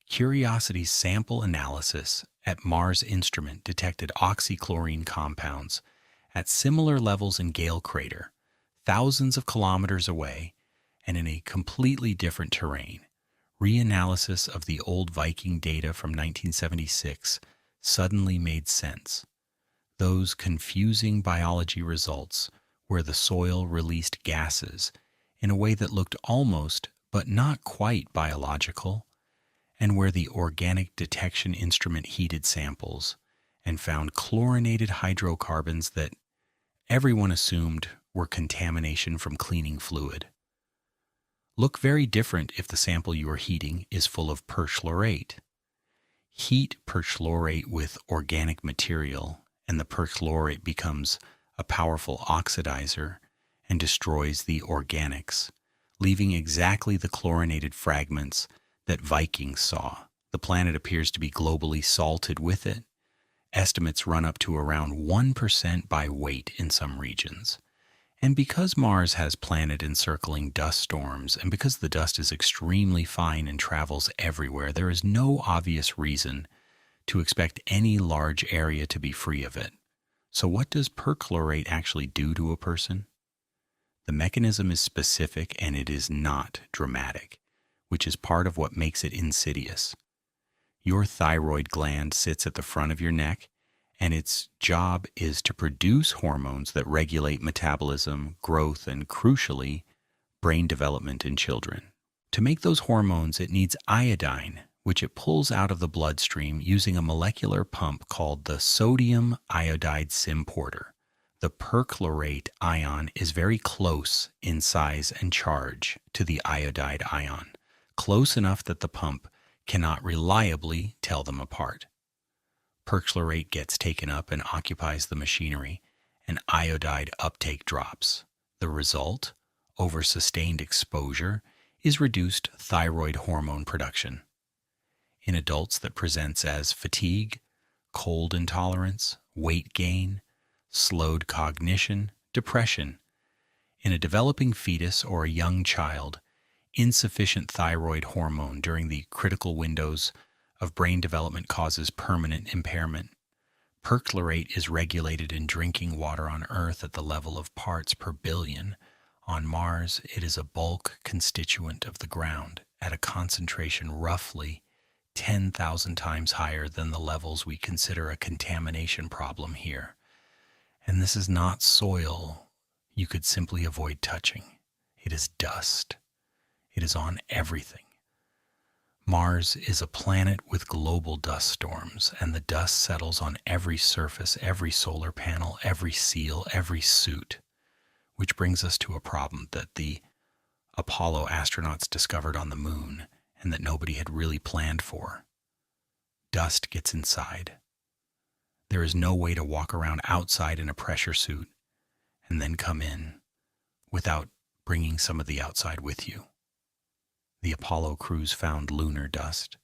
Curiosity's sample analysis at Mars Instrument detected oxychlorine compounds at similar levels in Gale Crater, thousands of kilometers away, and in a completely different terrain. Reanalysis of the old Viking data from 1976 suddenly made sense. Those confusing biology results where the soil released gases in a way that looked almost, but not quite biological, and where the organic detection instrument heated samples and found chlorinated hydrocarbons that everyone assumed were contamination from cleaning fluid. Look very different if the sample you are heating is full of perchlorate. Heat perchlorate with organic material, and the perchlorate becomes a powerful oxidizer and destroys the organics, leaving exactly the chlorinated fragments that Vikings saw. The planet appears to be globally salted with it. Estimates run up to around 1% by weight in some regions. And because Mars has planet-encircling dust storms, and because the dust is extremely fine and travels everywhere, there is no obvious reason to expect any large area to be free of it. So what does perchlorate actually do to a person? The mechanism is specific and it is not dramatic, which is part of what makes it insidious. Your thyroid gland sits at the front of your neck, and its job is to produce hormones that regulate metabolism, growth, and crucially, brain development in children. To make those hormones, it needs iodine, which it pulls out of the bloodstream using a molecular pump called the sodium iodide symporter. The perchlorate ion is very close in size and charge to the iodide ion, close enough that the pump cannot reliably tell them apart. Perchlorate gets taken up and occupies the machinery, and iodide uptake drops. The result, over sustained exposure, is reduced thyroid hormone production. In adults, that presents as fatigue, cold intolerance, weight gain, slowed cognition, depression. In a developing fetus or a young child, insufficient thyroid hormone during the critical windows of brain development causes permanent impairment. Perchlorate is regulated in drinking water on Earth at the level of parts per billion. On Mars, it is a bulk constituent of the ground at a concentration roughly 10,000 times higher than the levels we consider a contamination problem here. And this is not soil you could simply avoid touching. It is dust. It is on everything. Mars is a planet with global dust storms, and the dust settles on every surface, every solar panel, every seal, every suit, which brings us to a problem that the Apollo astronauts discovered on the moon and that nobody had really planned for. Dust gets inside. There is no way to walk around outside in a pressure suit and then come in without bringing some of the outside with you. The Apollo crews found lunar dust,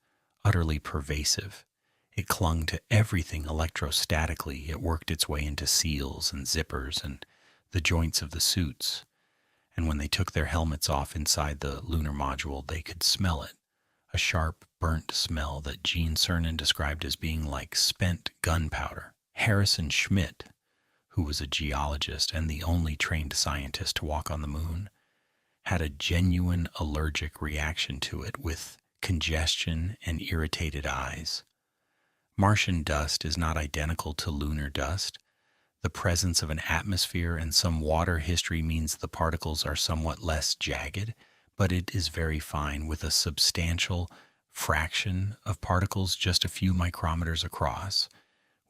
utterly pervasive. It clung to everything electrostatically. It worked its way into seals and zippers and the joints of the suits. And when they took their helmets off inside the lunar module, they could smell it. A sharp, burnt smell that Gene Cernan described as being like spent gunpowder. Harrison Schmitt, who was a geologist and the only trained scientist to walk on the moon, had a genuine allergic reaction to it with congestion and irritated eyes. Martian dust is not identical to lunar dust. The presence of an atmosphere and some water history means the particles are somewhat less jagged, but it is very fine with a substantial fraction of particles just a few micrometers across,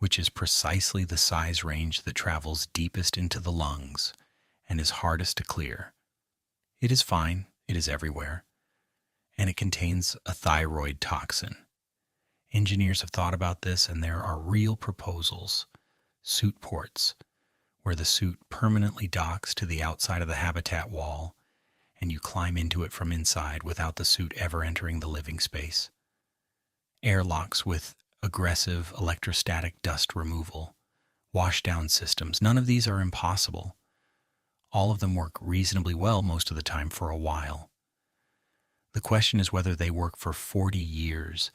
which is precisely the size range that travels deepest into the lungs and is hardest to clear. It is fine, it is everywhere, and it contains a thyroid toxin. Engineers have thought about this, and there are real proposals, suit ports, where the suit permanently docks to the outside of the habitat wall, and you climb into it from inside without the suit ever entering the living space. Airlocks with aggressive electrostatic dust removal, washdown systems, none of these are impossible. All of them work reasonably well most of the time for a while. The question is whether they work for 40 years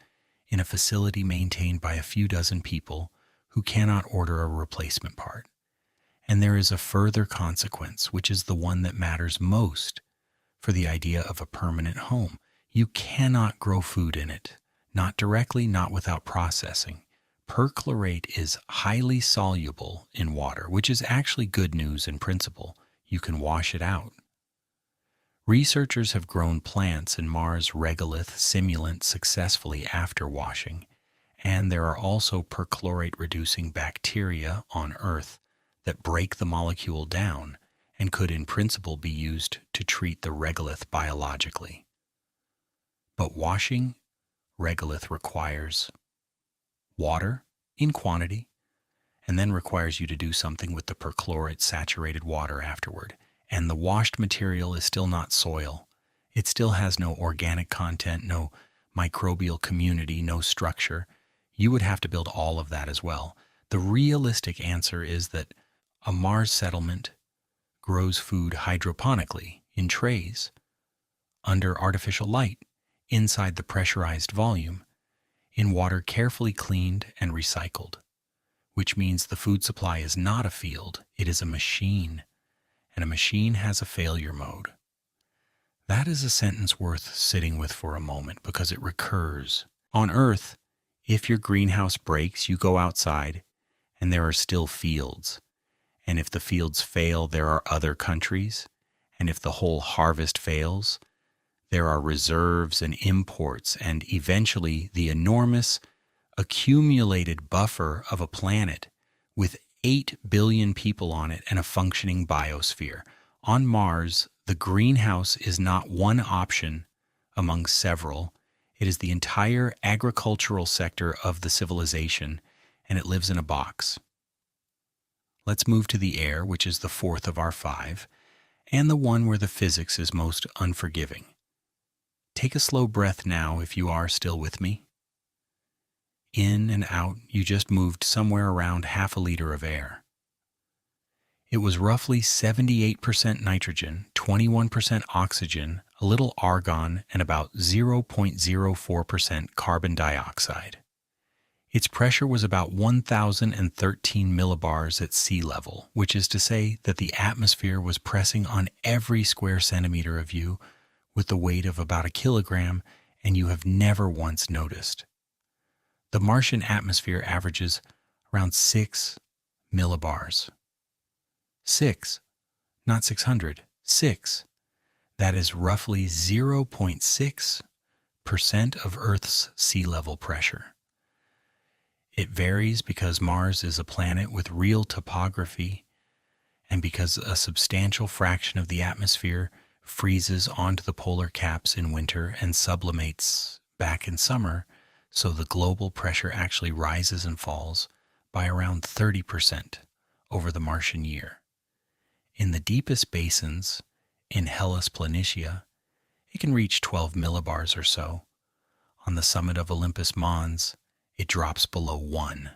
in a facility maintained by a few dozen people who cannot order a replacement part. And there is a further consequence, which is the one that matters most for the idea of a permanent home. You cannot grow food in it, not directly, not without processing. Perchlorate is highly soluble in water, which is actually good news in principle. You can wash it out. Researchers have grown plants in Mars regolith simulant successfully after washing, and there are also perchlorate-reducing bacteria on Earth that break the molecule down and could in principle be used to treat the regolith biologically. But washing regolith requires water in quantity, and then requires you to do something with the perchlorate-saturated water afterward. And the washed material is still not soil. It still has no organic content, no microbial community, no structure. You would have to build all of that as well. The realistic answer is that a Mars settlement grows food hydroponically in trays, under artificial light, inside the pressurized volume, in water carefully cleaned and recycled, which means the food supply is not a field, it is a machine, and a machine has a failure mode. That is a sentence worth sitting with for a moment because it recurs. On Earth, if your greenhouse breaks, you go outside and there are still fields. And if the fields fail, there are other countries. And if the whole harvest fails, there are reserves and imports, and eventually the enormous accumulated buffer of a planet with 8 billion people on it and a functioning biosphere. On Mars, the greenhouse is not one option among several. It is the entire agricultural sector of the civilization, and it lives in a box. Let's move to the air, which is the fourth of our five, and the one where the physics is most unforgiving. Take a slow breath now if you are still with me. In and out, you just moved somewhere around half a liter of air. It was roughly 78% nitrogen, 21% oxygen, a little argon, and about 0.04% carbon dioxide. Its pressure was about 1,013 millibars at sea level, which is to say that the atmosphere was pressing on every square centimeter of you with the weight of about a kilogram, and you have never once noticed. The Martian atmosphere averages around 6 millibars. 6, not 600, 6. That is roughly 0.6% of Earth's sea level pressure. It varies because Mars is a planet with real topography and because a substantial fraction of the atmosphere freezes onto the polar caps in winter and sublimates back in summer, so the global pressure actually rises and falls by around 30% over the Martian year. In the deepest basins, in Hellas Planitia, it can reach 12 millibars or so. On the summit of Olympus Mons, it drops below 1.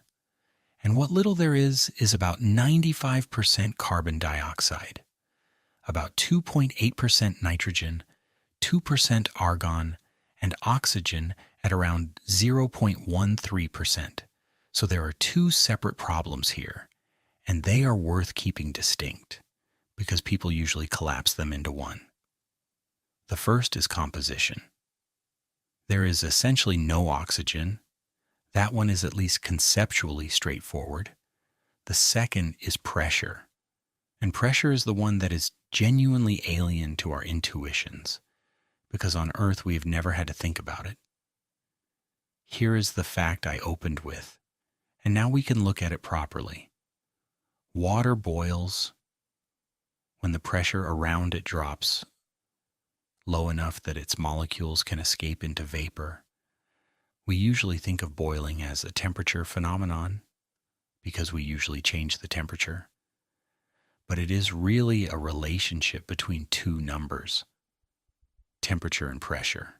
And what little there is about 95% carbon dioxide, about 2.8% nitrogen, 2% argon, and oxygen at around 0.13%. So there are two separate problems here, and they are worth keeping distinct, because people usually collapse them into one. The first is composition. There is essentially no oxygen. That one is at least conceptually straightforward. The second is pressure. And pressure is the one that is genuinely alien to our intuitions, because on Earth we have never had to think about it. Here is the fact I opened with, and now we can look at it properly. Water boils when the pressure around it drops low enough that its molecules can escape into vapor. We usually think of boiling as a temperature phenomenon because we usually change the temperature. But it is really a relationship between two numbers, temperature and pressure.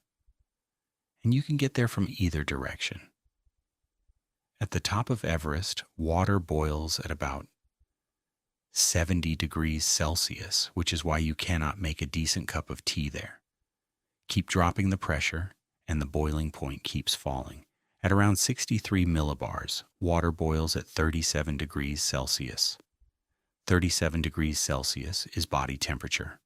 And you can get there from either direction. At the top of Everest, water boils at about 70 degrees Celsius, which is why you cannot make a decent cup of tea there. Keep dropping the pressure, and the boiling point keeps falling. At around 63 millibars, water boils at 37 degrees Celsius. 37 degrees Celsius is body temperature.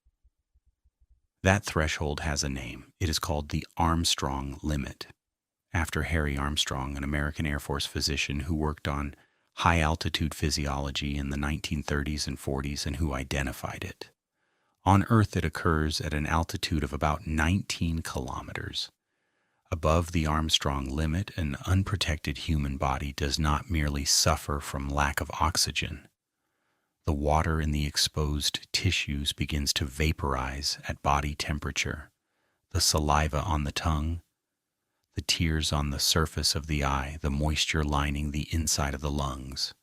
That threshold has a name. It is called the Armstrong limit, after Harry Armstrong, an American Air Force physician who worked on high-altitude physiology in the 1930s and 40s and who identified it. On Earth, it occurs at an altitude of about 19 kilometers. Above the Armstrong limit, an unprotected human body does not merely suffer from lack of oxygen. The water in the exposed tissues begins to vaporize at body temperature. The saliva on the tongue, the tears on the surface of the eye, the moisture lining the inside of the lungs.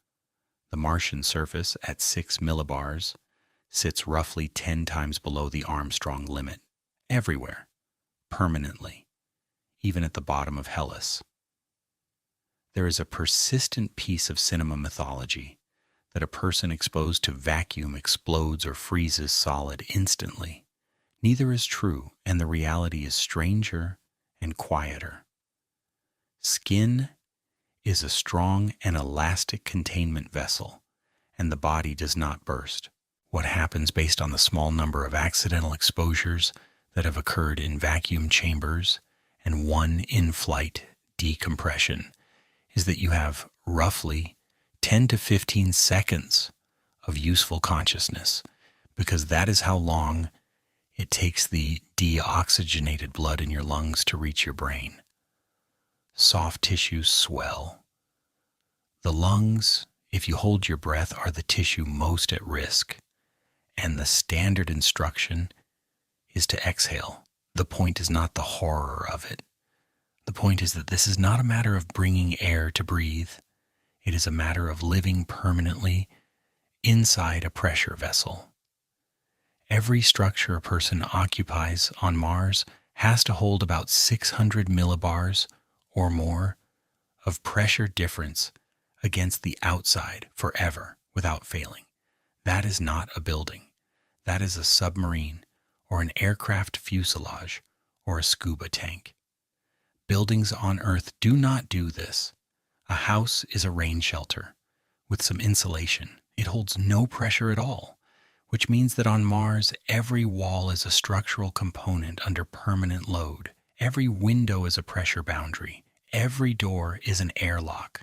The Martian surface at 6 millibars sits roughly 10 times below the Armstrong limit, everywhere, permanently, even at the bottom of Hellas. There is a persistent piece of cinema mythology that a person exposed to vacuum explodes or freezes solid instantly. Neither is true, and the reality is stranger and quieter. Skin is a strong and elastic containment vessel, and the body does not burst. What happens based on the small number of accidental exposures that have occurred in vacuum chambers and one in-flight decompression is that you have roughly 10 to 15 seconds of useful consciousness, because that is how long it takes the deoxygenated blood in your lungs to reach your brain. Soft tissues swell. The lungs, if you hold your breath, are the tissue most at risk, and the standard instruction is to exhale. The point is not the horror of it. The point is that this is not a matter of bringing air to breathe. It is a matter of living permanently inside a pressure vessel. Every structure a person occupies on Mars has to hold about 600 millibars or more of pressure difference against the outside forever without failing. That is not a building. That is a submarine or an aircraft fuselage or a scuba tank. Buildings on Earth do not do this. A house is a rain shelter with some insulation. It holds no pressure at all, which means that on Mars, every wall is a structural component under permanent load. Every window is a pressure boundary. Every door is an airlock.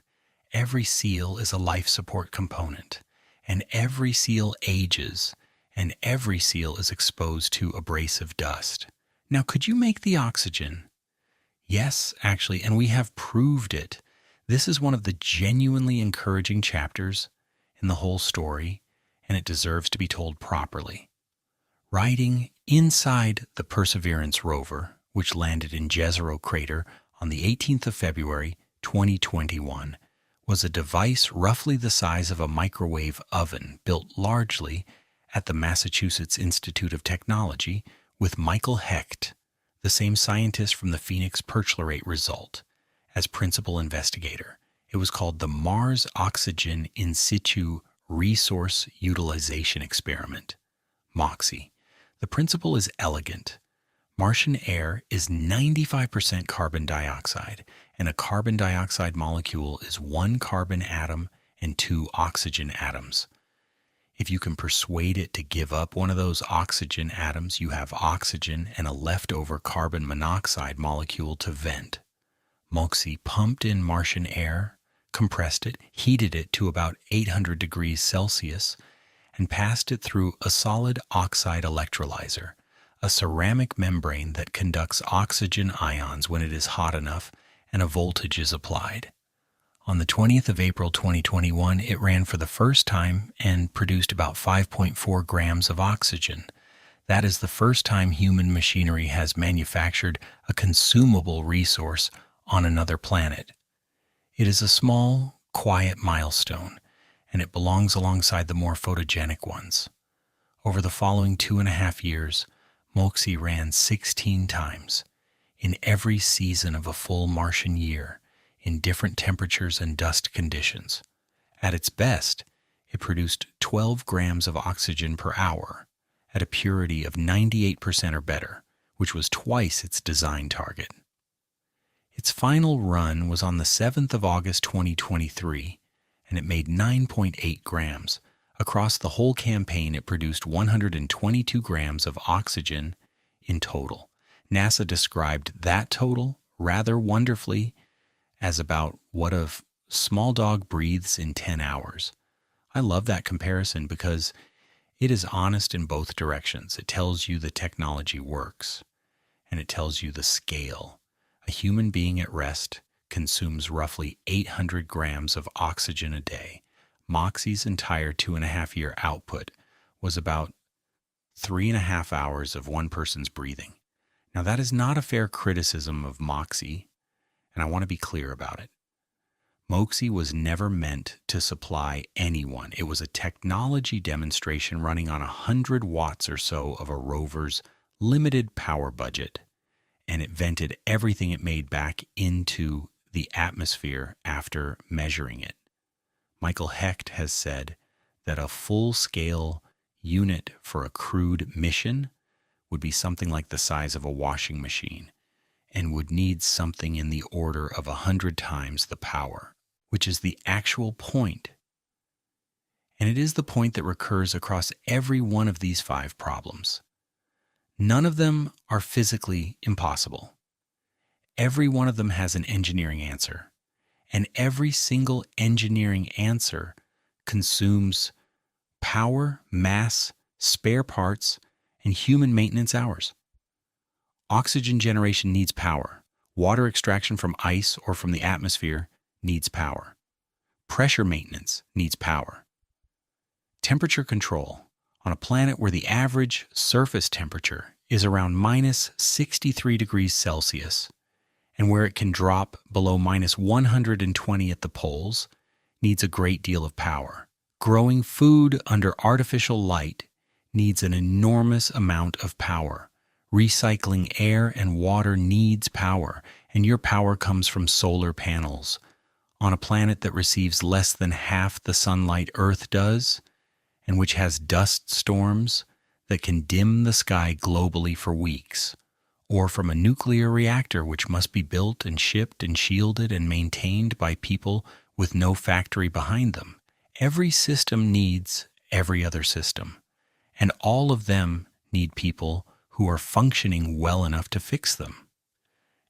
Every seal is a life support component. And every seal ages, and every seal is exposed to abrasive dust. Now, could you make the oxygen? Yes, actually, and we have proved it. This is one of the genuinely encouraging chapters in the whole story, and it deserves to be told properly. Riding inside the Perseverance rover, which landed in Jezero crater on the 18th of February, 2021, was a device roughly the size of a microwave oven built largely at the Massachusetts Institute of Technology with Michael Hecht, the same scientist from the Phoenix perchlorate result, as principal investigator. It was called the Mars Oxygen In Situ Resource Utilization Experiment, MOXIE. The principle is elegant. Martian air is 95% carbon dioxide, and a carbon dioxide molecule is one carbon atom and two oxygen atoms. If you can persuade it to give up one of those oxygen atoms, you have oxygen and a leftover carbon monoxide molecule to vent. MOXIE pumped in Martian air, compressed it, heated it to about 800 degrees Celsius, and passed it through a solid oxide electrolyzer, a ceramic membrane that conducts oxygen ions when it is hot enough and a voltage is applied. On the 20th of April 2021, it ran for the first time and produced about 5.4 grams of oxygen. That is the first time human machinery has manufactured a consumable resource on another planet. It is a small, quiet milestone, and it belongs alongside the more photogenic ones. Over the following 2.5 years, MOXIE ran 16 times, in every season of a full Martian year, in different temperatures and dust conditions. At its best, it produced 12 grams of oxygen per hour, at a purity of 98% or better, which was twice its design target. Its final run was on the 7th of August 2023, and it made 9.8 grams. Across the whole campaign, it produced 122 grams of oxygen in total. NASA described that total rather wonderfully as about what a small dog breathes in 10 hours. I love that comparison because it is honest in both directions. It tells you the technology works, and it tells you the scale. A human being at rest consumes roughly 800 grams of oxygen a day. MOXIE's entire 2.5-year output was about 3.5 hours of one person's breathing. Now, that is not a fair criticism of MOXIE, and I want to be clear about it. MOXIE was never meant to supply anyone. It was a technology demonstration running on 100 watts or so of a rover's limited power budget, and it vented everything it made back into the atmosphere after measuring it. Michael Hecht has said that a full-scale unit for a crewed mission would be something like the size of a washing machine and would need something in the order of 100 times the power, which is the actual point. And it is the point that recurs across every one of these 5 problems. None of them are physically impossible. Every one of them has an engineering answer, and every single engineering answer consumes power, mass, spare parts, and human maintenance hours. Oxygen generation needs power. Water extraction from ice or from the atmosphere needs power. Pressure maintenance needs power. Temperature control on a planet where the average surface temperature is around minus 63 degrees Celsius and where it can drop below minus 120 at the poles needs a great deal of power. Growing food under artificial light needs an enormous amount of power. Recycling air and water needs power, and your power comes from solar panels. On a planet that receives less than half the sunlight Earth does, and which has dust storms that can dim the sky globally for weeks, or from a nuclear reactor which must be built and shipped and shielded and maintained by people with no factory behind them. Every system needs every other system, and all of them need people who are functioning well enough to fix them.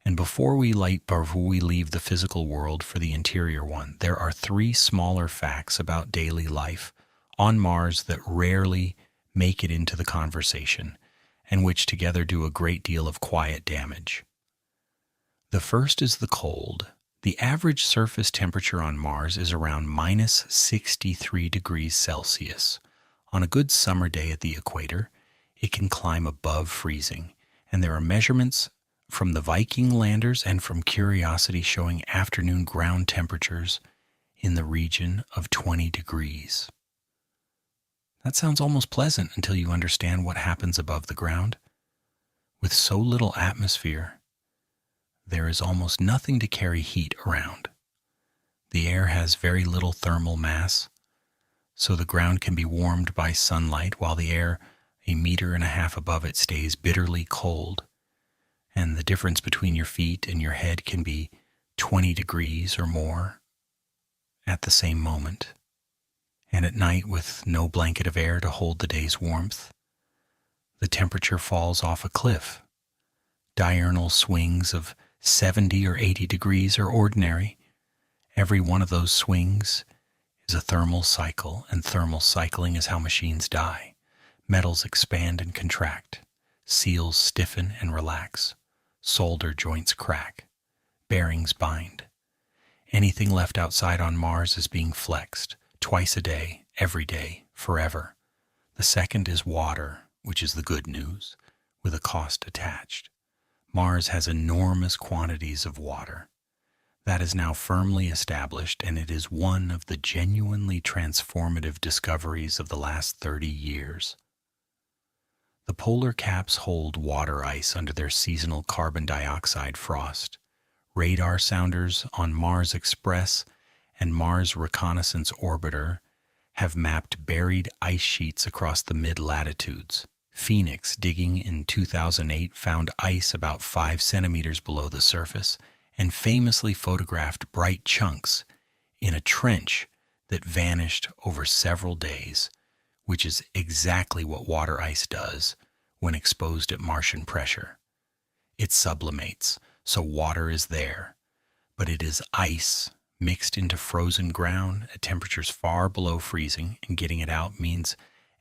And before we leave the physical world for the interior one, there are 3 smaller facts about daily life on Mars that rarely make it into the conversation, and which together do a great deal of quiet damage. The first is the cold. The average surface temperature on Mars is around minus 63 degrees Celsius. On a good summer day at the equator, it can climb above freezing, and there are measurements from the Viking landers and from Curiosity showing afternoon ground temperatures in the region of 20 degrees. That sounds almost pleasant until you understand what happens above the ground. With so little atmosphere, there is almost nothing to carry heat around. The air has very little thermal mass, so the ground can be warmed by sunlight while the air 1.5 meters above it stays bitterly cold. And the difference between your feet and your head can be 20 degrees or more at the same moment. And at night, with no blanket of air to hold the day's warmth, the temperature falls off a cliff. Diurnal swings of 70 or 80 degrees are ordinary. Every one of those swings is a thermal cycle, and thermal cycling is how machines die. Metals expand and contract. Seals stiffen and relax. Solder joints crack. Bearings bind. Anything left outside on Mars is being flexed, twice a day, every day, forever. The second is water, which is the good news, with a cost attached. Mars has enormous quantities of water. That is now firmly established, and it is one of the genuinely transformative discoveries of the last 30 years. The polar caps hold water ice under their seasonal carbon dioxide frost. Radar sounders on Mars Express and Mars Reconnaissance Orbiter have mapped buried ice sheets across the mid-latitudes. Phoenix, digging in 2008, found ice about 5 centimeters below the surface and famously photographed bright chunks in a trench that vanished over several days, which is exactly what water ice does when exposed at Martian pressure. It sublimates, so water is there, but it is ice mixed into frozen ground at temperatures far below freezing, and getting it out means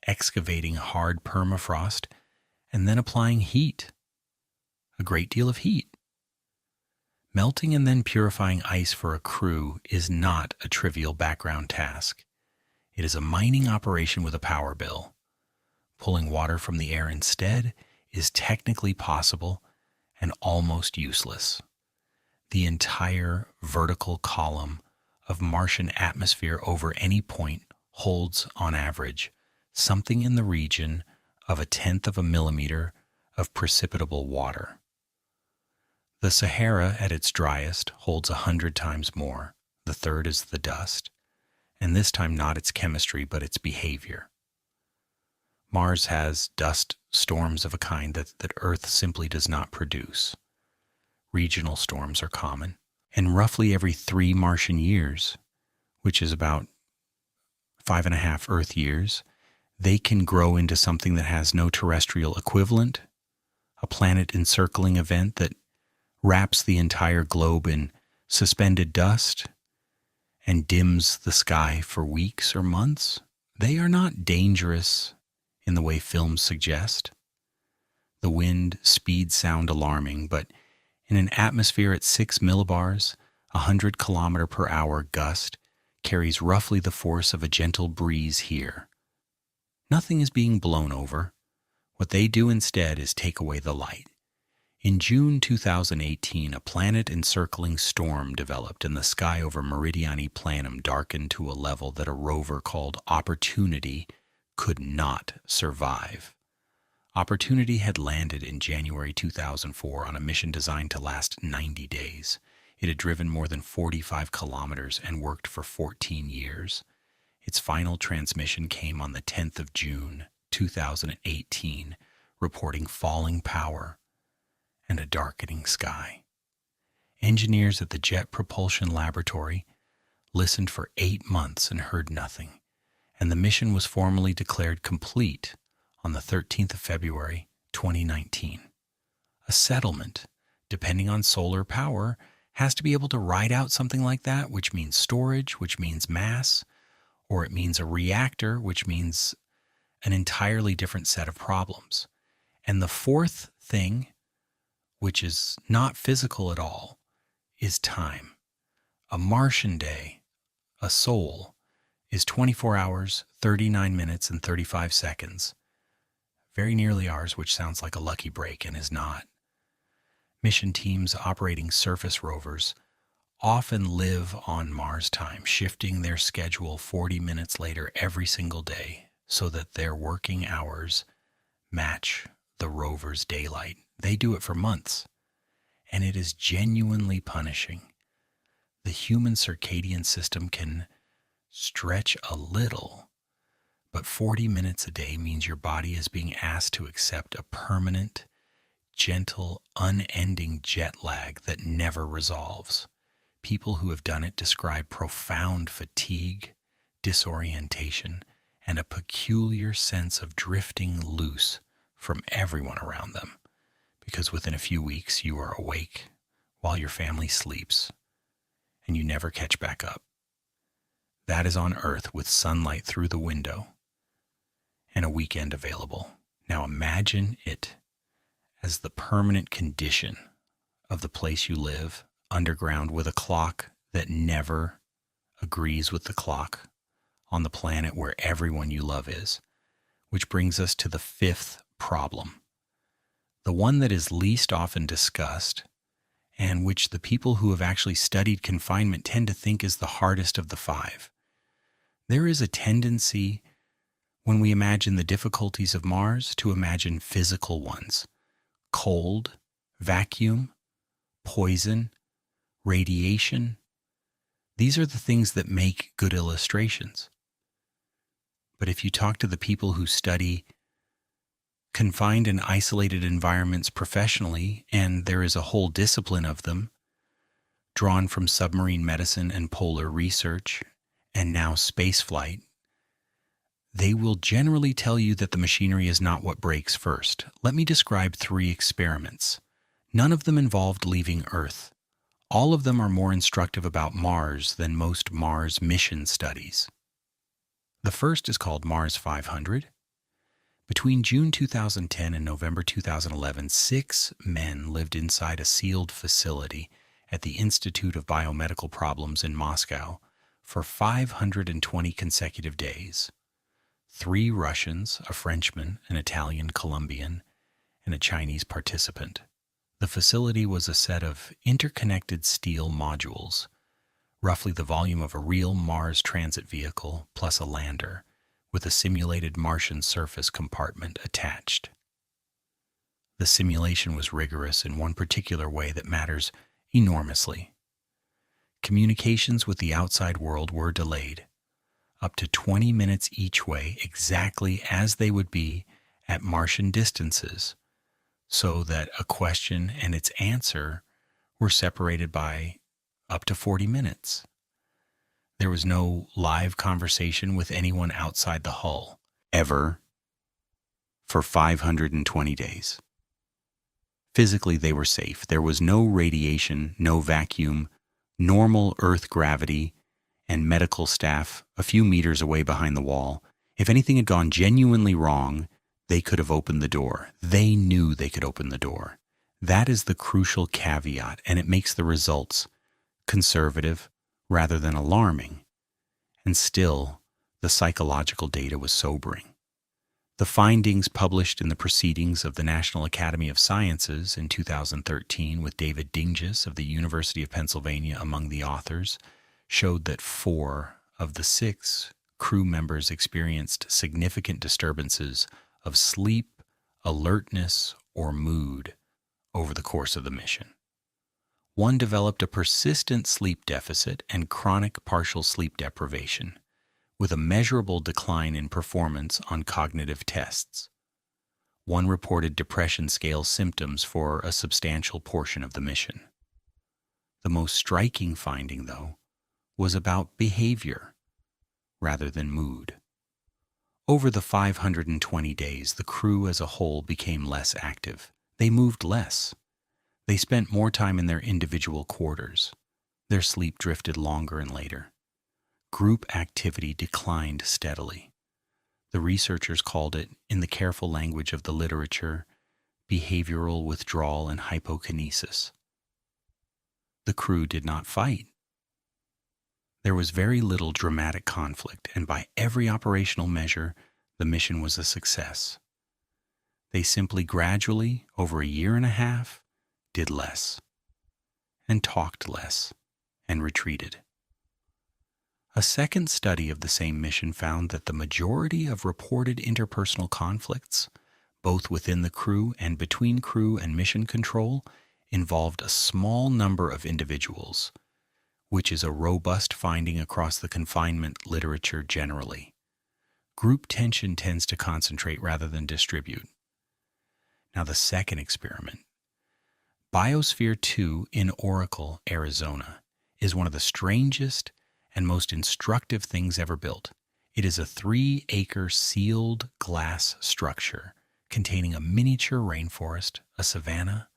excavating hard permafrost and then applying heat, a great deal of heat. Melting and then purifying ice for a crew is not a trivial background task. It is a mining operation with a power bill. Pulling water from the air instead is technically possible and almost useless. The entire vertical column of Martian atmosphere over any point holds, on average, something in the region of 1/10 of a millimeter of precipitable water. The Sahara, at its driest, holds 100 times more. The third is the dust, and this time not its chemistry but its behavior. Mars has dust storms of a kind that Earth simply does not produce. Regional storms are common, and roughly every 3 Martian years, which is about 5.5 Earth years, they can grow into something that has no terrestrial equivalent, a planet-encircling event that wraps the entire globe in suspended dust and dims the sky for weeks or months. They are not dangerous in the way films suggest. The wind speeds sound alarming, but in an atmosphere at 6 millibars, 100 kilometer per hour gust carries roughly the force of a gentle breeze here. Nothing is being blown over. What they do instead is take away the light. In June 2018, a planet-encircling storm developed and the sky over Meridiani Planum darkened to a level that a rover called Opportunity could not survive. Opportunity had landed in January 2004 on a mission designed to last 90 days. It had driven more than 45 kilometers and worked for 14 years. Its final transmission came on the 10th of June 2018, reporting falling power and a darkening sky. Engineers at the Jet Propulsion Laboratory listened for 8 months and heard nothing, and the mission was formally declared complete on the 13th of February 2019. A settlement, depending on solar power, has to be able to ride out something like that, which means storage, which means mass, or it means a reactor, which means an entirely different set of problems. And the fourth thing, which is not physical at all, is time. A Martian day, a sol, is 24 hours, 39 minutes, and 35 seconds. Very nearly ours, which sounds like a lucky break and is not. Mission teams operating surface rovers often live on Mars time, shifting their schedule 40 minutes later every single day so that their working hours match the rover's daylight. They do it for months, and it is genuinely punishing. The human circadian system can stretch a little, but 40 minutes a day means your body is being asked to accept a permanent, gentle, unending jet lag that never resolves. People who have done it describe profound fatigue, disorientation, and a peculiar sense of drifting loose from everyone around them, because within a few weeks you are awake while your family sleeps, and you never catch back up. That is on Earth with sunlight through the window and a weekend available. Now imagine it as the permanent condition of the place you live, underground, with a clock that never agrees with the clock on the planet where everyone you love is. Which brings us to the fifth problem, the one that is least often discussed, and which the people who have actually studied confinement tend to think is the hardest of the five. There is a tendency, when we imagine the difficulties of Mars, to imagine physical ones: cold, vacuum, poison, radiation. These are the things that make good illustrations. But if you talk to the people who study confined and isolated environments professionally, and there is a whole discipline of them, drawn from submarine medicine and polar research, and now spaceflight, they will generally tell you that the machinery is not what breaks first. Let me describe 3 experiments. None of them involved leaving Earth. All of them are more instructive about Mars than most Mars mission studies. The first is called Mars 500. Between June 2010 and November 2011, 6 men lived inside a sealed facility at the Institute of Biomedical Problems in Moscow for 520 consecutive days. 3 Russians, a Frenchman, an Italian Colombian, and a Chinese participant. The facility was a set of interconnected steel modules, roughly the volume of a real Mars transit vehicle plus a lander, with a simulated Martian surface compartment attached. The simulation was rigorous in one particular way that matters enormously. Communications with the outside world were delayed, up to 20 minutes each way, exactly as they would be at Martian distances, so that a question and its answer were separated by up to 40 minutes. There was no live conversation with anyone outside the hull, ever, for 520 days. Physically, they were safe. There was no radiation, no vacuum, normal Earth gravity, and medical staff a few meters away behind the wall. If anything had gone genuinely wrong, they could have opened the door. They knew they could open the door. That is the crucial caveat, and it makes the results conservative rather than alarming. And still, the psychological data was sobering. The findings published in the Proceedings of the National Academy of Sciences in 2013, with David Dinges of the University of Pennsylvania among the authors, showed that 4 of the 6 crew members experienced significant disturbances of sleep, alertness, or mood over the course of the mission. One developed a persistent sleep deficit and chronic partial sleep deprivation, with a measurable decline in performance on cognitive tests. One reported depression scale symptoms for a substantial portion of the mission. The most striking finding, though, was about behavior rather than mood. Over the 520 days, the crew as a whole became less active. They moved less. They spent more time in their individual quarters. Their sleep drifted longer and later. Group activity declined steadily. The researchers called it, in the careful language of the literature, behavioral withdrawal and hypokinesis. The crew did not fight. There was very little dramatic conflict, and by every operational measure, the mission was a success. They simply gradually, over a year and a half, did less, and talked less, and retreated. A second study of the same mission found that the majority of reported interpersonal conflicts, both within the crew and between crew and mission control, involved a small number of individuals, which is a robust finding across the confinement literature generally. Group tension tends to concentrate rather than distribute. Now, the second experiment. Biosphere 2 in Oracle, Arizona, is one of the strangest and most instructive things ever built. It is a 3-acre sealed glass structure containing a miniature rainforest, a savanna,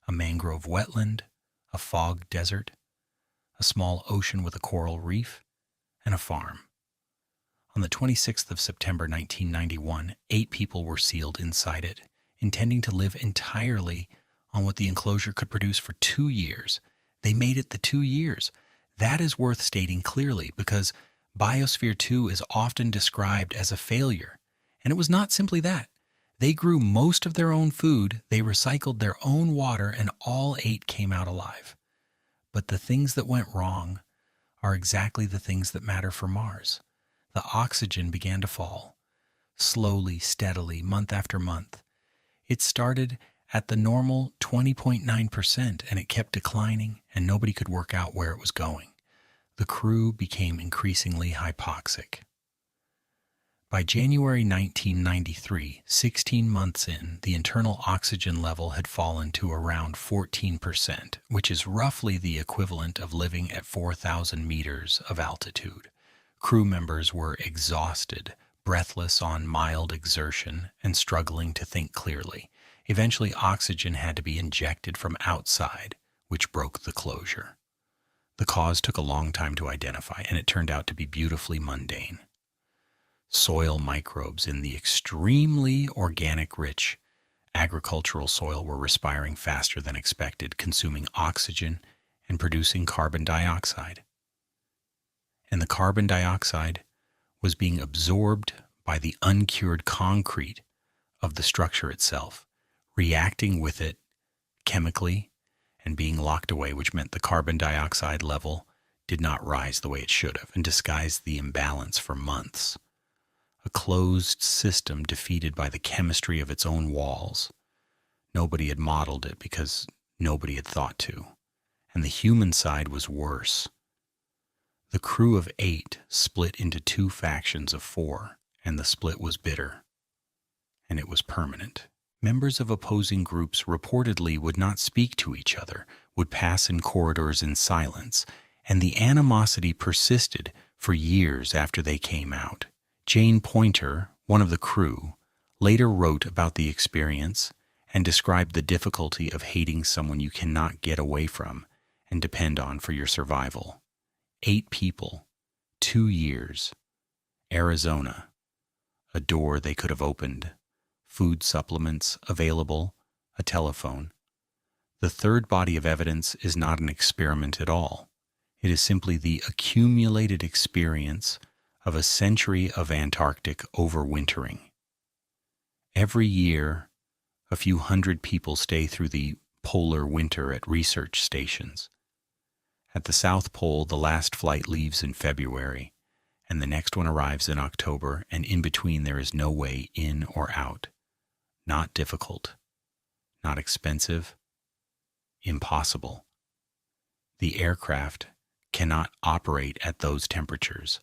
a mangrove wetland, a fog desert, a small ocean with a coral reef, and a farm. On the 26th of September 1991, 8 people were sealed inside it, intending to live entirely on what the enclosure could produce for 2 years. They made it the 2 years. That is worth stating clearly, because Biosphere 2 is often described as a failure. And it was not simply that. They grew most of their own food, they recycled their own water, and all 8 came out alive. But the things that went wrong are exactly the things that matter for Mars. The oxygen began to fall, slowly, steadily, month after month. It started at the normal 20.9%, and it kept declining, and nobody could work out where it was going. The crew became increasingly hypoxic. By January 1993, 16 months in, the internal oxygen level had fallen to around 14%, which is roughly the equivalent of living at 4,000 meters of altitude. Crew members were exhausted, breathless on mild exertion, and struggling to think clearly. Eventually, oxygen had to be injected from outside, which broke the closure. The cause took a long time to identify, and it turned out to be beautifully mundane. Soil microbes in the extremely organic-rich agricultural soil were respiring faster than expected, consuming oxygen and producing carbon dioxide. And the carbon dioxide was being absorbed by the uncured concrete of the structure itself, reacting with it chemically and being locked away, which meant the carbon dioxide level did not rise the way it should have and disguised the imbalance for months. A closed system defeated by the chemistry of its own walls. Nobody had modeled it because nobody had thought to. And the human side was worse. The crew of 8 split into 2 factions of 4, and the split was bitter. And it was permanent. Members of opposing groups reportedly would not speak to each other, would pass in corridors in silence, and the animosity persisted for years after they came out. Jane Pointer, one of the crew, later wrote about the experience and described the difficulty of hating someone you cannot get away from and depend on for your survival. 8 people, 2 years, Arizona, a door they could have opened, food supplements available, a telephone. The third body of evidence is not an experiment at all. It is simply the accumulated experience of a century of Antarctic overwintering. Every year, a few hundred people stay through the polar winter at research stations. At the South Pole, the last flight leaves in February, and the next one arrives in October, and in between there is no way in or out. Not difficult, not expensive, impossible. The aircraft cannot operate at those temperatures.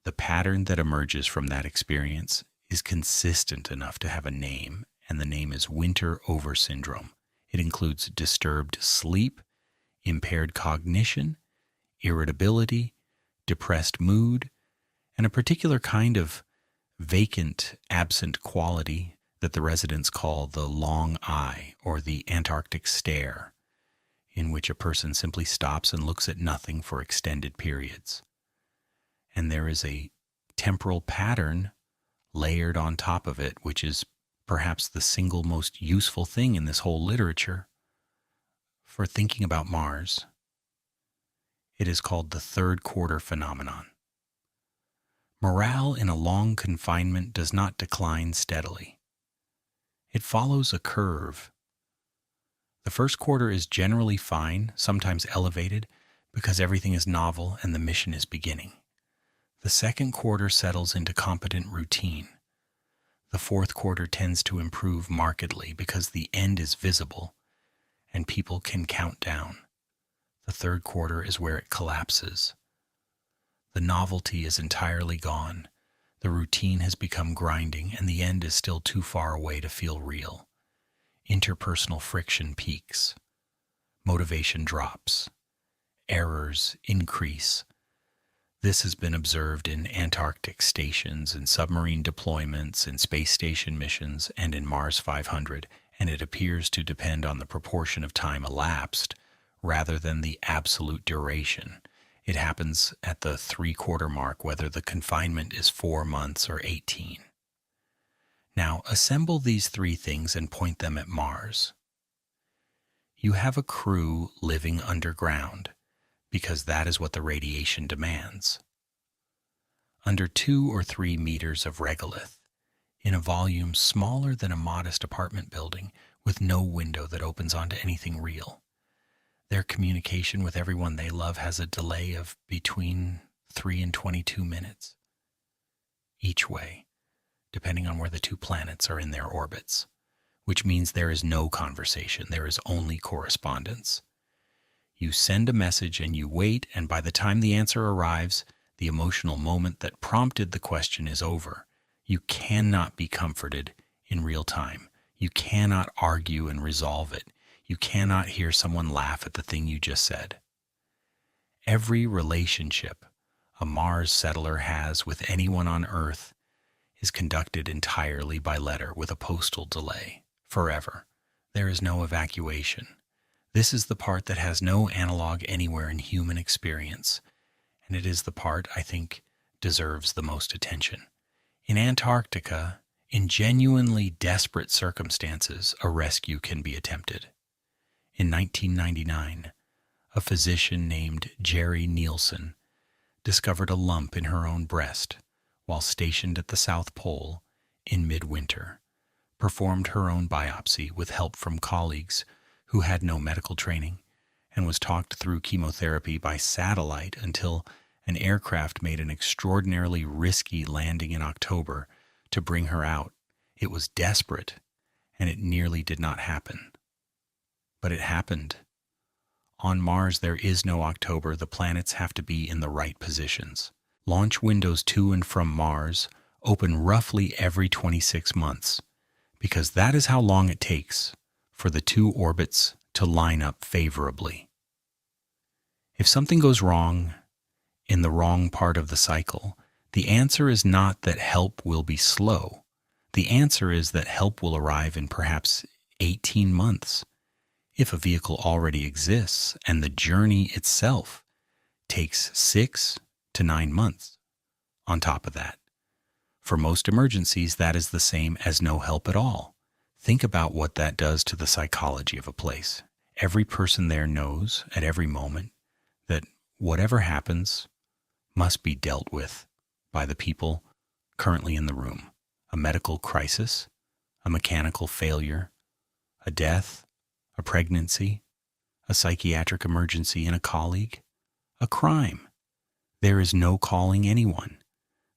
The pattern that emerges from that experience is consistent enough to have a name, and the name is winter over syndrome. It includes disturbed sleep, impaired cognition, irritability, depressed mood, and a particular kind of vacant, absent quality that the residents call the long eye or the Antarctic stare, in which a person simply stops and looks at nothing for extended periods. And there is a temporal pattern layered on top of it, which is perhaps the single most useful thing in this whole literature for thinking about Mars. It is called the third quarter phenomenon. Morale in a long confinement does not decline steadily. It follows a curve. The first quarter is generally fine, sometimes elevated, because everything is novel and the mission is beginning. The second quarter settles into competent routine. The fourth quarter tends to improve markedly because the end is visible and people can count down. The third quarter is where it collapses. The novelty is entirely gone. The routine has become grinding, and the end is still too far away to feel real. Interpersonal friction peaks. Motivation drops. Errors increase. This has been observed in Antarctic stations, in submarine deployments, in space station missions, and in Mars 500, and it appears to depend on the proportion of time elapsed rather than the absolute duration. It happens at the 3-quarter mark, whether the confinement is 4 months or 18. Now, assemble these three things and point them at Mars. You have a crew living underground, because that is what the radiation demands. Under 2 or 3 meters of regolith, in a volume smaller than a modest apartment building, with no window that opens onto anything real. Their communication with everyone they love has a delay of between 3 and 22 minutes each way, depending on where the 2 planets are in their orbits, which means there is no conversation, there is only correspondence. You send a message and you wait, and by the time the answer arrives, the emotional moment that prompted the question is over. You cannot be comforted in real time. You cannot argue and resolve it. You cannot hear someone laugh at the thing you just said. Every relationship a Mars settler has with anyone on Earth is conducted entirely by letter with a postal delay, forever. There is no evacuation. This is the part that has no analog anywhere in human experience, and it is the part I think deserves the most attention. In Antarctica, in genuinely desperate circumstances, a rescue can be attempted. In 1999, a physician named Jerry Nielsen discovered a lump in her own breast while stationed at the South Pole in midwinter, performed her own biopsy with help from colleagues who had no medical training, and was talked through chemotherapy by satellite until an aircraft made an extraordinarily risky landing in October to bring her out. It was desperate, and it nearly did not happen. But it happened. On Mars, there is no October. The planets have to be in the right positions. Launch windows to and from Mars open roughly every 26 months, because that is how long it takes for the 2 orbits to line up favorably. If something goes wrong in the wrong part of the cycle, the answer is not that help will be slow. The answer is that help will arrive in perhaps 18 months. If a vehicle already exists and the journey itself takes 6 to 9 months on top of that. For most emergencies, that is the same as no help at all. Think about what that does to the psychology of a place. Every person there knows at every moment that whatever happens must be dealt with by the people currently in the room. A medical crisis, a mechanical failure, a death, a pregnancy, a psychiatric emergency in a colleague, a crime. There is no calling anyone.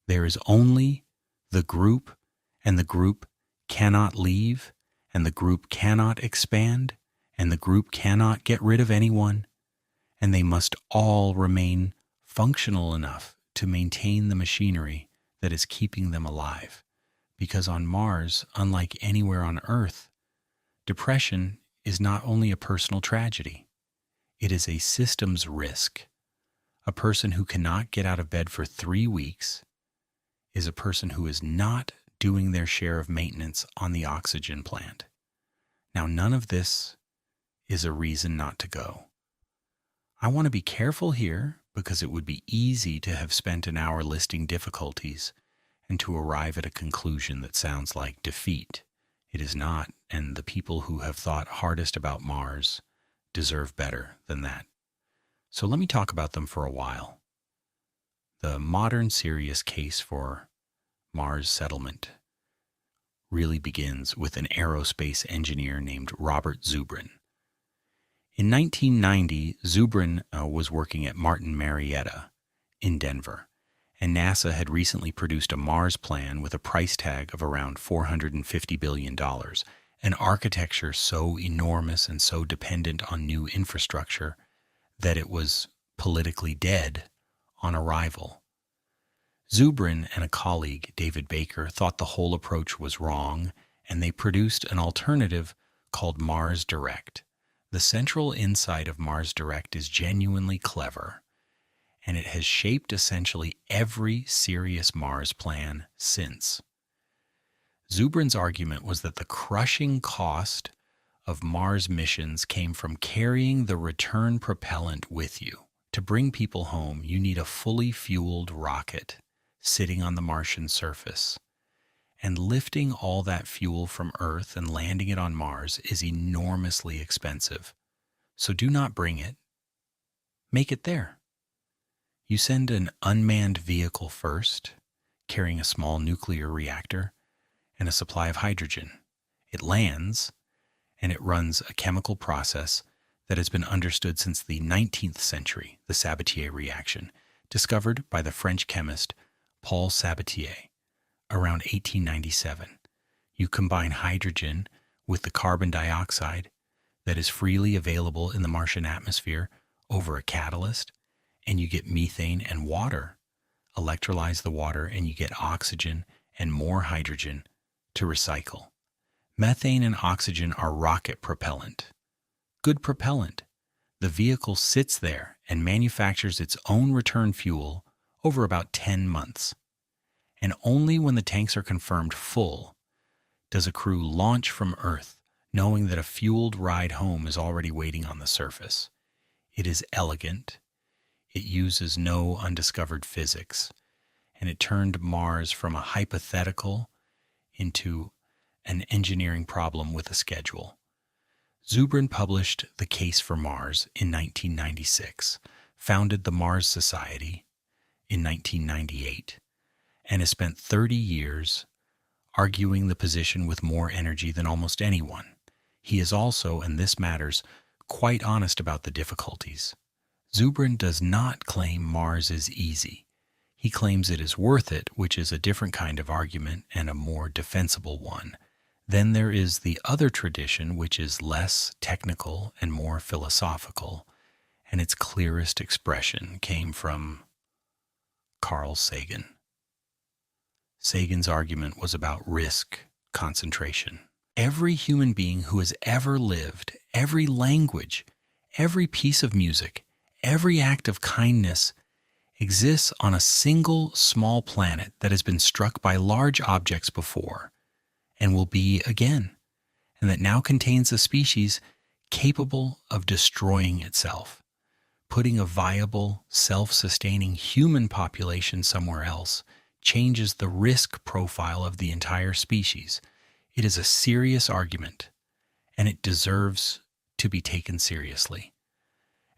There is only the group, and the group cannot leave, and the group cannot expand, and the group cannot get rid of anyone, and they must all remain functional enough to maintain the machinery that is keeping them alive. Because on Mars, unlike anywhere on Earth, depression is not only a personal tragedy, it is a systems risk. A person who cannot get out of bed for 3 weeks is a person who is not doing their share of maintenance on the oxygen plant. Now, none of this is a reason not to go. I want to be careful here because it would be easy to have spent an hour listing difficulties and to arrive at a conclusion that sounds like defeat. It is not, and the people who have thought hardest about Mars deserve better than that. So let me talk about them for a while. The modern serious case for Mars settlement really begins with an aerospace engineer named Robert Zubrin. In 1990, Zubrin was working at Martin Marietta in Denver, and NASA had recently produced a Mars plan with a price tag of around $450 billion, an architecture so enormous and so dependent on new infrastructure that it was politically dead on arrival. Zubrin and a colleague, David Baker, thought the whole approach was wrong, and they produced an alternative called Mars Direct. The central insight of Mars Direct is genuinely clever, and it has shaped essentially every serious Mars plan since. Zubrin's argument was that the crushing cost of Mars missions came from carrying the return propellant with you. To bring people home, you need a fully fueled rocket sitting on the Martian surface. And lifting all that fuel from Earth and landing it on Mars is enormously expensive. So do not bring it. Make it there. You send an unmanned vehicle first, carrying a small nuclear reactor and a supply of hydrogen. It lands, and it runs a chemical process that has been understood since the 19th century, the Sabatier reaction, discovered by the French chemist Paul Sabatier around 1897. You combine hydrogen with the carbon dioxide that is freely available in the Martian atmosphere over a catalyst, and you get methane and water. Electrolyze the water, and you get oxygen and more hydrogen to recycle. Methane and oxygen are rocket propellant. Good propellant. The vehicle sits there and manufactures its own return fuel over about 10 months. And only when the tanks are confirmed full does a crew launch from Earth, knowing that a fueled ride home is already waiting on the surface. It is elegant. It uses no undiscovered physics, and it turned Mars from a hypothetical into an engineering problem with a schedule. Zubrin published The Case for Mars in 1996, founded the Mars Society in 1998, and has spent 30 years arguing the position with more energy than almost anyone. He is also, and this matters, quite honest about the difficulties. Zubrin does not claim Mars is easy. He claims it is worth it, which is a different kind of argument and a more defensible one. Then there is the other tradition, which is less technical and more philosophical, and its clearest expression came from Carl Sagan. Sagan's argument was about risk concentration. Every human being who has ever lived, every language, every piece of music, every act of kindness exists on a single small planet that has been struck by large objects before and will be again, and that now contains a species capable of destroying itself. Putting a viable, self-sustaining human population somewhere else changes the risk profile of the entire species. It is a serious argument, and it deserves to be taken seriously.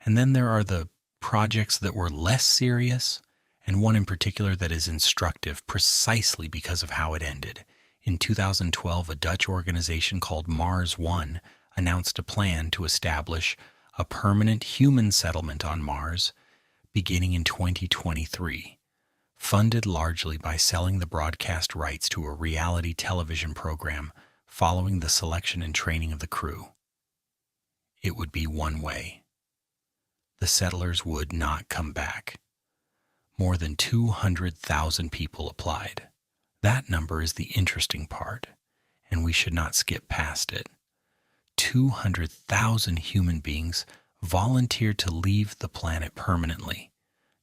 And then there are the projects that were less serious, and one in particular that is instructive precisely because of how it ended. In 2012, a Dutch organization called Mars One announced a plan to establish a permanent human settlement on Mars beginning in 2023, funded largely by selling the broadcast rights to a reality television program following the selection and training of the crew. It would be one way. The settlers would not come back. More than 200,000 people applied. That number is the interesting part, and we should not skip past it. 200,000 human beings volunteered to leave the planet permanently,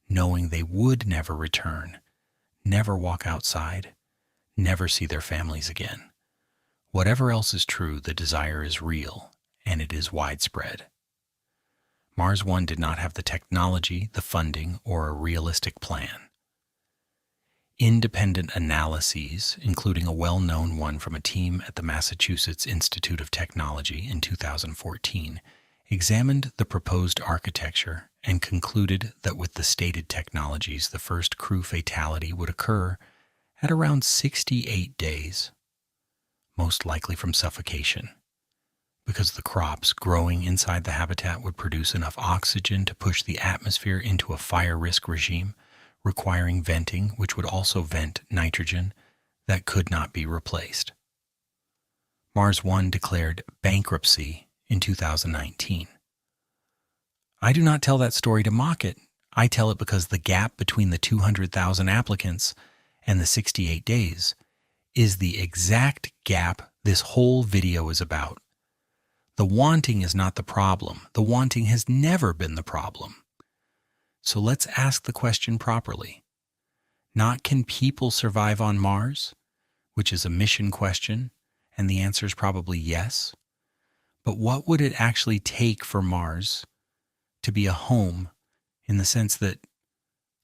knowing they would never return, never walk outside, never see their families again. Whatever else is true, the desire is real, and it is widespread. Mars One did not have the technology, the funding, or a realistic plan. Independent analyses, including a well-known one from a team at the Massachusetts Institute of Technology in 2014, examined the proposed architecture and concluded that with the stated technologies, the first crew fatality would occur at around 68 days, most likely from suffocation, because the crops growing inside the habitat would produce enough oxygen to push the atmosphere into a fire risk regime, requiring venting, which would also vent nitrogen that could not be replaced. Mars One declared bankruptcy in 2019. I do not tell that story to mock it. I tell it because the gap between the 200,000 applicants and the 68 days is the exact gap this whole video is about. The wanting is not the problem. The wanting has never been the problem. So let's ask the question properly. Not can people survive on Mars, which is a mission question, and the answer is probably yes. But what would it actually take for Mars to be a home, in the sense that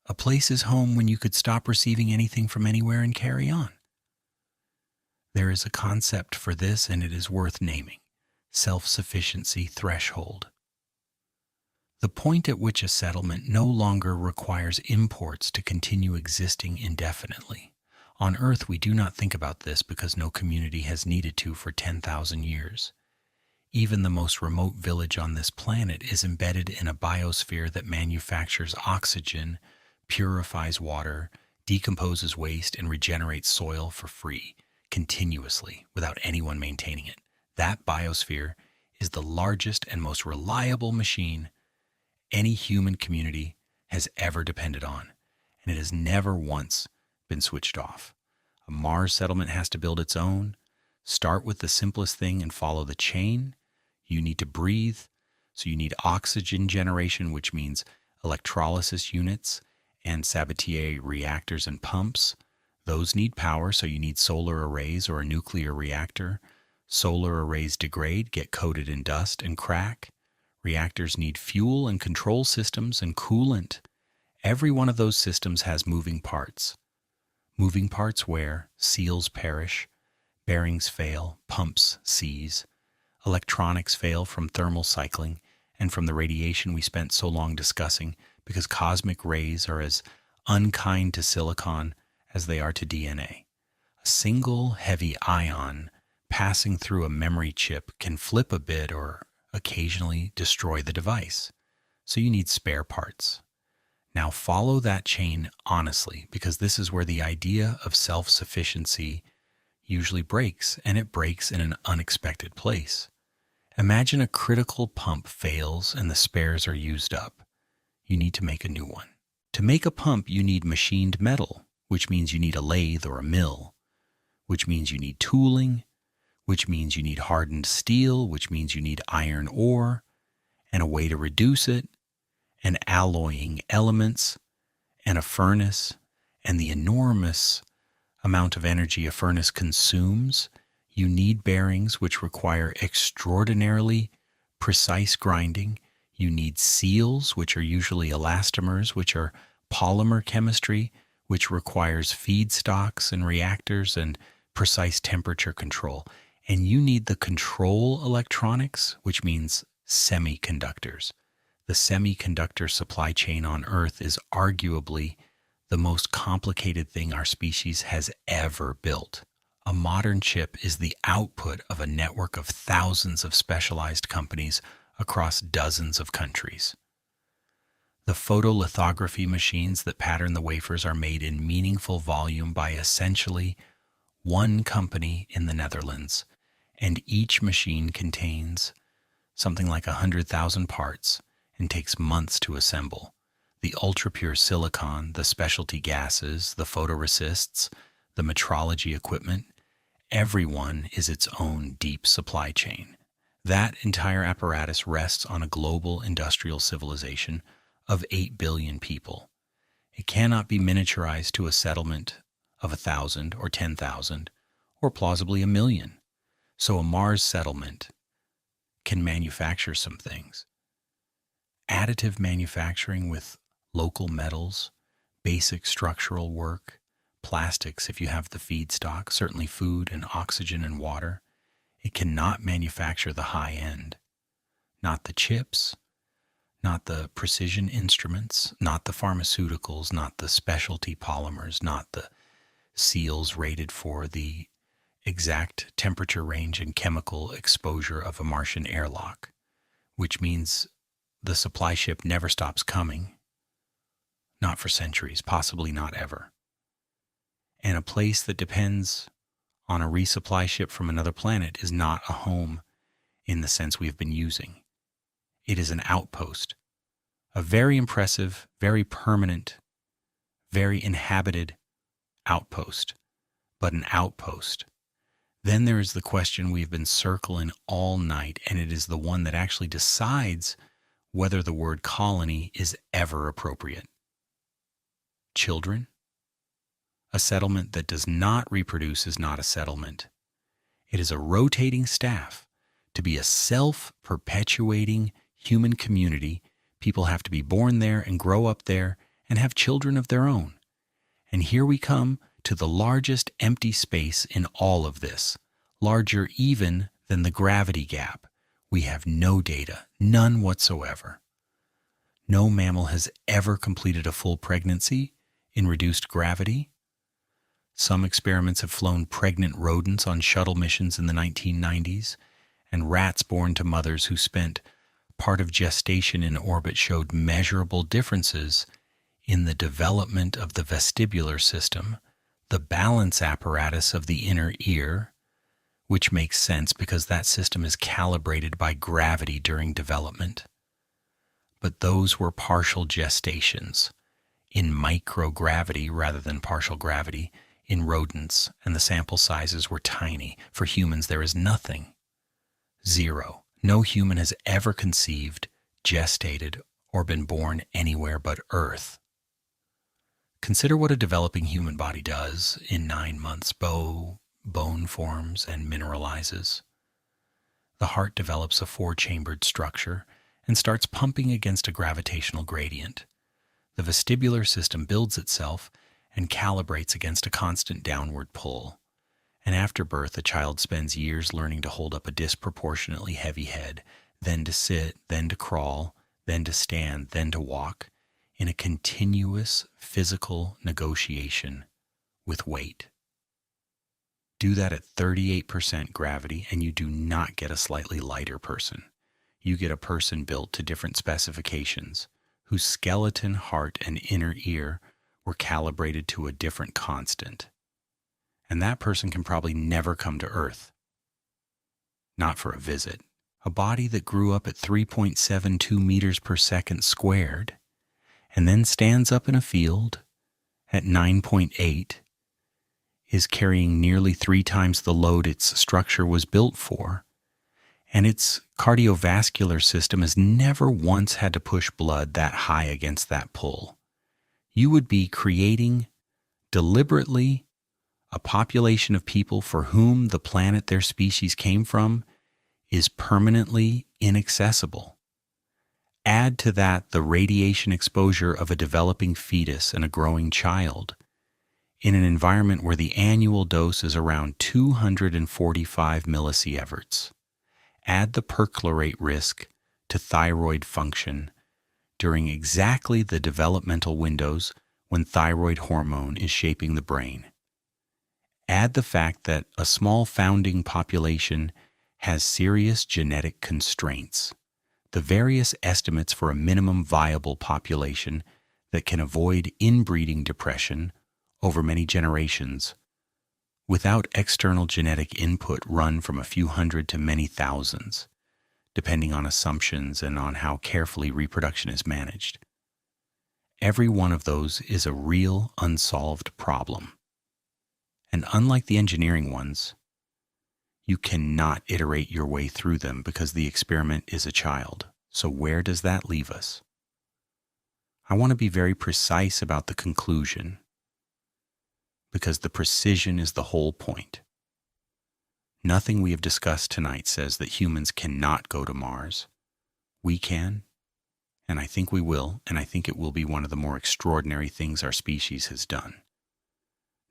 a place is home when you could stop receiving anything from anywhere and carry on? There is a concept for this, and it is worth naming: self-sufficiency threshold. The point at which a settlement no longer requires imports to continue existing indefinitely. On Earth, we do not think about this because no community has needed to for 10,000 years. Even the most remote village on this planet is embedded in a biosphere that manufactures oxygen, purifies water, decomposes waste, and regenerates soil for free, continuously, without anyone maintaining it. That biosphere is the largest and most reliable machine any human community has ever depended on, and it has never once been switched off. A Mars settlement has to build its own. Start with the simplest thing and follow the chain. You need to breathe, so you need oxygen generation, which means electrolysis units and Sabatier reactors and pumps. Those need power, so you need solar arrays or a nuclear reactor. Solar arrays degrade, get coated in dust, and crack. Reactors need fuel and control systems and coolant. Every one of those systems has moving parts. Moving parts where seals perish, bearings fail, pumps seize, electronics fail from thermal cycling and from the radiation we spent so long discussing, because cosmic rays are as unkind to silicon as they are to DNA. A single heavy ion passing through a memory chip can flip a bit or occasionally destroy the device. So you need spare parts. Now follow that chain honestly, because this is where the idea of self-sufficiency usually breaks, and it breaks in an unexpected place. Imagine a critical pump fails and the spares are used up. You need to make a new one. To make a pump, you need machined metal, which means you need a lathe or a mill, which means you need tooling, which means you need hardened steel, which means you need iron ore, and a way to reduce it, and alloying elements, and a furnace, and the enormous amount of energy a furnace consumes. You need bearings, which require extraordinarily precise grinding. You need seals, which are usually elastomers, which are polymer chemistry, which requires feedstocks and reactors and precise temperature control. And you need the control electronics, which means semiconductors. The semiconductor supply chain on Earth is arguably the most complicated thing our species has ever built. A modern chip is the output of a network of thousands of specialized companies across dozens of countries. The photolithography machines that pattern the wafers are made in meaningful volume by essentially one company in the Netherlands, and each machine contains something like 100,000 parts and takes months to assemble. The ultra-pure silicon, the specialty gases, the photoresists, the metrology equipment, everyone is its own deep supply chain. That entire apparatus rests on a global industrial civilization of 8 billion people. It cannot be miniaturized to a settlement of 1,000 or 10,000 or plausibly 1,000,000. So a Mars settlement can manufacture some things. Additive manufacturing with local metals, basic structural work, plastics if you have the feedstock, certainly food and oxygen and water. It cannot manufacture the high end. Not the chips, not the precision instruments, not the pharmaceuticals, not the specialty polymers, not the seals rated for the exact temperature range and chemical exposure of a Martian airlock, which means the supply ship never stops coming, not for centuries, possibly not ever. And a place that depends on a resupply ship from another planet is not a home in the sense we've been using. It is an outpost, a very impressive, very permanent, very inhabited outpost, but an outpost. Then there is the question we've been circling all night, and it is the one that actually decides whether the word colony is ever appropriate. Children? A settlement that does not reproduce is not a settlement. It is a rotating staff. To be a self-perpetuating human community, people have to be born there and grow up there and have children of their own. And here we come to the largest empty space in all of this, larger even than the gravity gap. We have no data, none whatsoever. No mammal has ever completed a full pregnancy in reduced gravity. Some experiments have flown pregnant rodents on shuttle missions in the 1990s, and rats born to mothers who spent part of gestation in orbit showed measurable differences in the development of the vestibular system, the balance apparatus of the inner ear, which makes sense because that system is calibrated by gravity during development. But those were partial gestations in microgravity rather than partial gravity in rodents, and the sample sizes were tiny. For humans, there is nothing. Zero. No human has ever conceived, gestated, or been born anywhere but Earth. Consider what a developing human body does in 9 months. Bone forms and mineralizes. The heart develops a 4-chambered structure and starts pumping against a gravitational gradient. The vestibular system builds itself and calibrates against a constant downward pull. And after birth, a child spends years learning to hold up a disproportionately heavy head, then to sit, then to crawl, then to stand, then to walk, in a continuous physical negotiation with weight. Do that at 38% gravity, and you do not get a slightly lighter person. You get a person built to different specifications, whose skeleton, heart, and inner ear were calibrated to a different constant. And that person can probably never come to Earth. Not for a visit. A body that grew up at 3.72 meters per second squared, and then stands up in a field at 9.8, is carrying nearly 3 times the load its structure was built for, and its cardiovascular system has never once had to push blood that high against that pull. You would be creating deliberately a population of people for whom the planet their species came from is permanently inaccessible. Add to that the radiation exposure of a developing fetus and a growing child in an environment where the annual dose is around 245 millisieverts. Add the perchlorate risk to thyroid function during exactly the developmental windows when thyroid hormone is shaping the brain. Add the fact that a small founding population has serious genetic constraints. The various estimates for a minimum viable population that can avoid inbreeding depression over many generations without external genetic input run from a few hundred to many thousands, depending on assumptions and on how carefully reproduction is managed. Every one of those is a real unsolved problem. And unlike the engineering ones, you cannot iterate your way through them because the experiment is a child. So where does that leave us? I want to be very precise about the conclusion because the precision is the whole point. Nothing we have discussed tonight says that humans cannot go to Mars. We can, and I think we will, and I think it will be one of the more extraordinary things our species has done.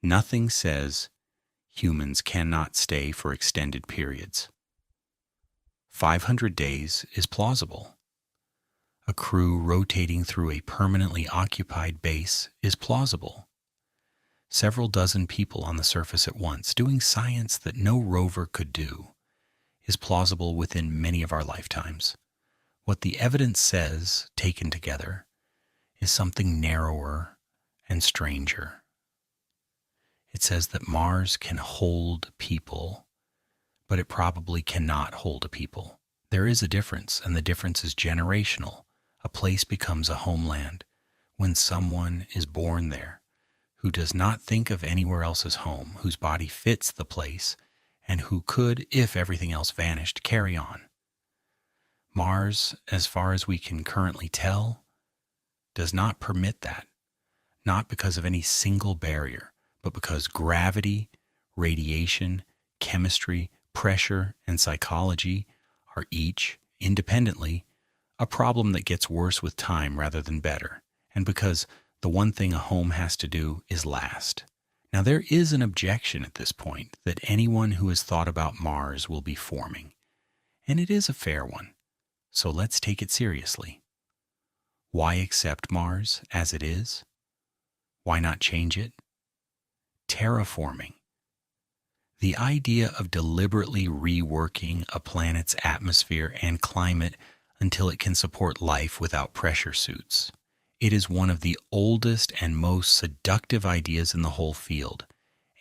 Nothing says humans cannot stay for extended periods. 500 days is plausible. A crew rotating through a permanently occupied base is plausible. Several dozen people on the surface at once, doing science that no rover could do, is plausible within many of our lifetimes. What the evidence says, taken together, is something narrower and stranger. It says that Mars can hold people, but it probably cannot hold a people. There is a difference, and the difference is generational. A place becomes a homeland when someone is born there who does not think of anywhere else as home, whose body fits the place, and who could, if everything else vanished, carry on. Mars, as far as we can currently tell, does not permit that, not because of any single barrier, but because gravity, radiation, chemistry, pressure, and psychology are each, independently, a problem that gets worse with time rather than better, and because the one thing a home has to do is last. Now, there is an objection at this point that anyone who has thought about Mars will be forming, and it is a fair one, so let's take it seriously. Why accept Mars as it is? Why not change it? Terraforming. The idea of deliberately reworking a planet's atmosphere and climate until it can support life without pressure suits. It is one of the oldest and most seductive ideas in the whole field,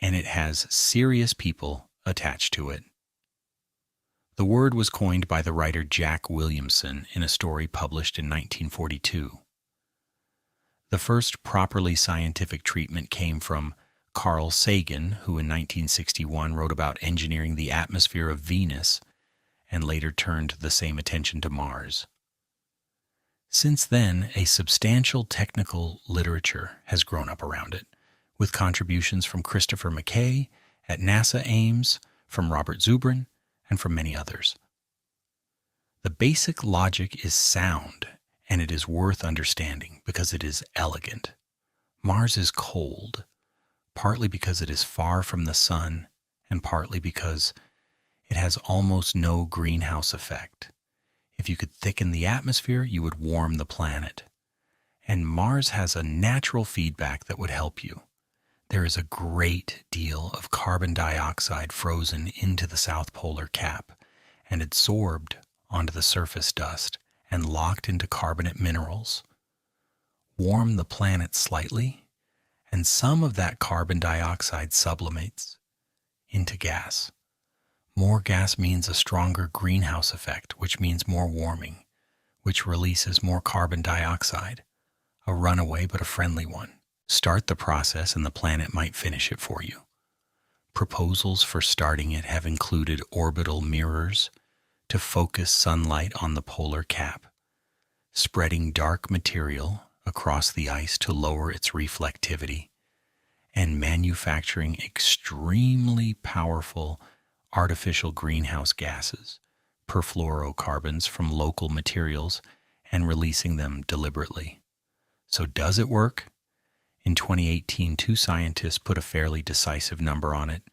and it has serious people attached to it. The word was coined by the writer Jack Williamson in a story published in 1942. The first properly scientific treatment came from Carl Sagan, who in 1961 wrote about engineering the atmosphere of Venus and later turned the same attention to Mars. Since then, a substantial technical literature has grown up around it, with contributions from Christopher McKay at NASA Ames, from Robert Zubrin, and from many others. The basic logic is sound, and it is worth understanding because it is elegant. Mars is cold, partly because it is far from the sun, and partly because it has almost no greenhouse effect. If you could thicken the atmosphere, you would warm the planet. And Mars has a natural feedback that would help you. There is a great deal of carbon dioxide frozen into the south polar cap and absorbed onto the surface dust and locked into carbonate minerals. Warm the planet slightly, and some of that carbon dioxide sublimates into gas. More gas means a stronger greenhouse effect, which means more warming, which releases more carbon dioxide, a runaway but a friendly one. Start the process and the planet might finish it for you. Proposals for starting it have included orbital mirrors to focus sunlight on the polar cap, spreading dark material across the ice to lower its reflectivity, and manufacturing extremely powerful artificial greenhouse gases, perfluorocarbons from local materials, and releasing them deliberately. So does it work? In 2018, two scientists put a fairly decisive number on it.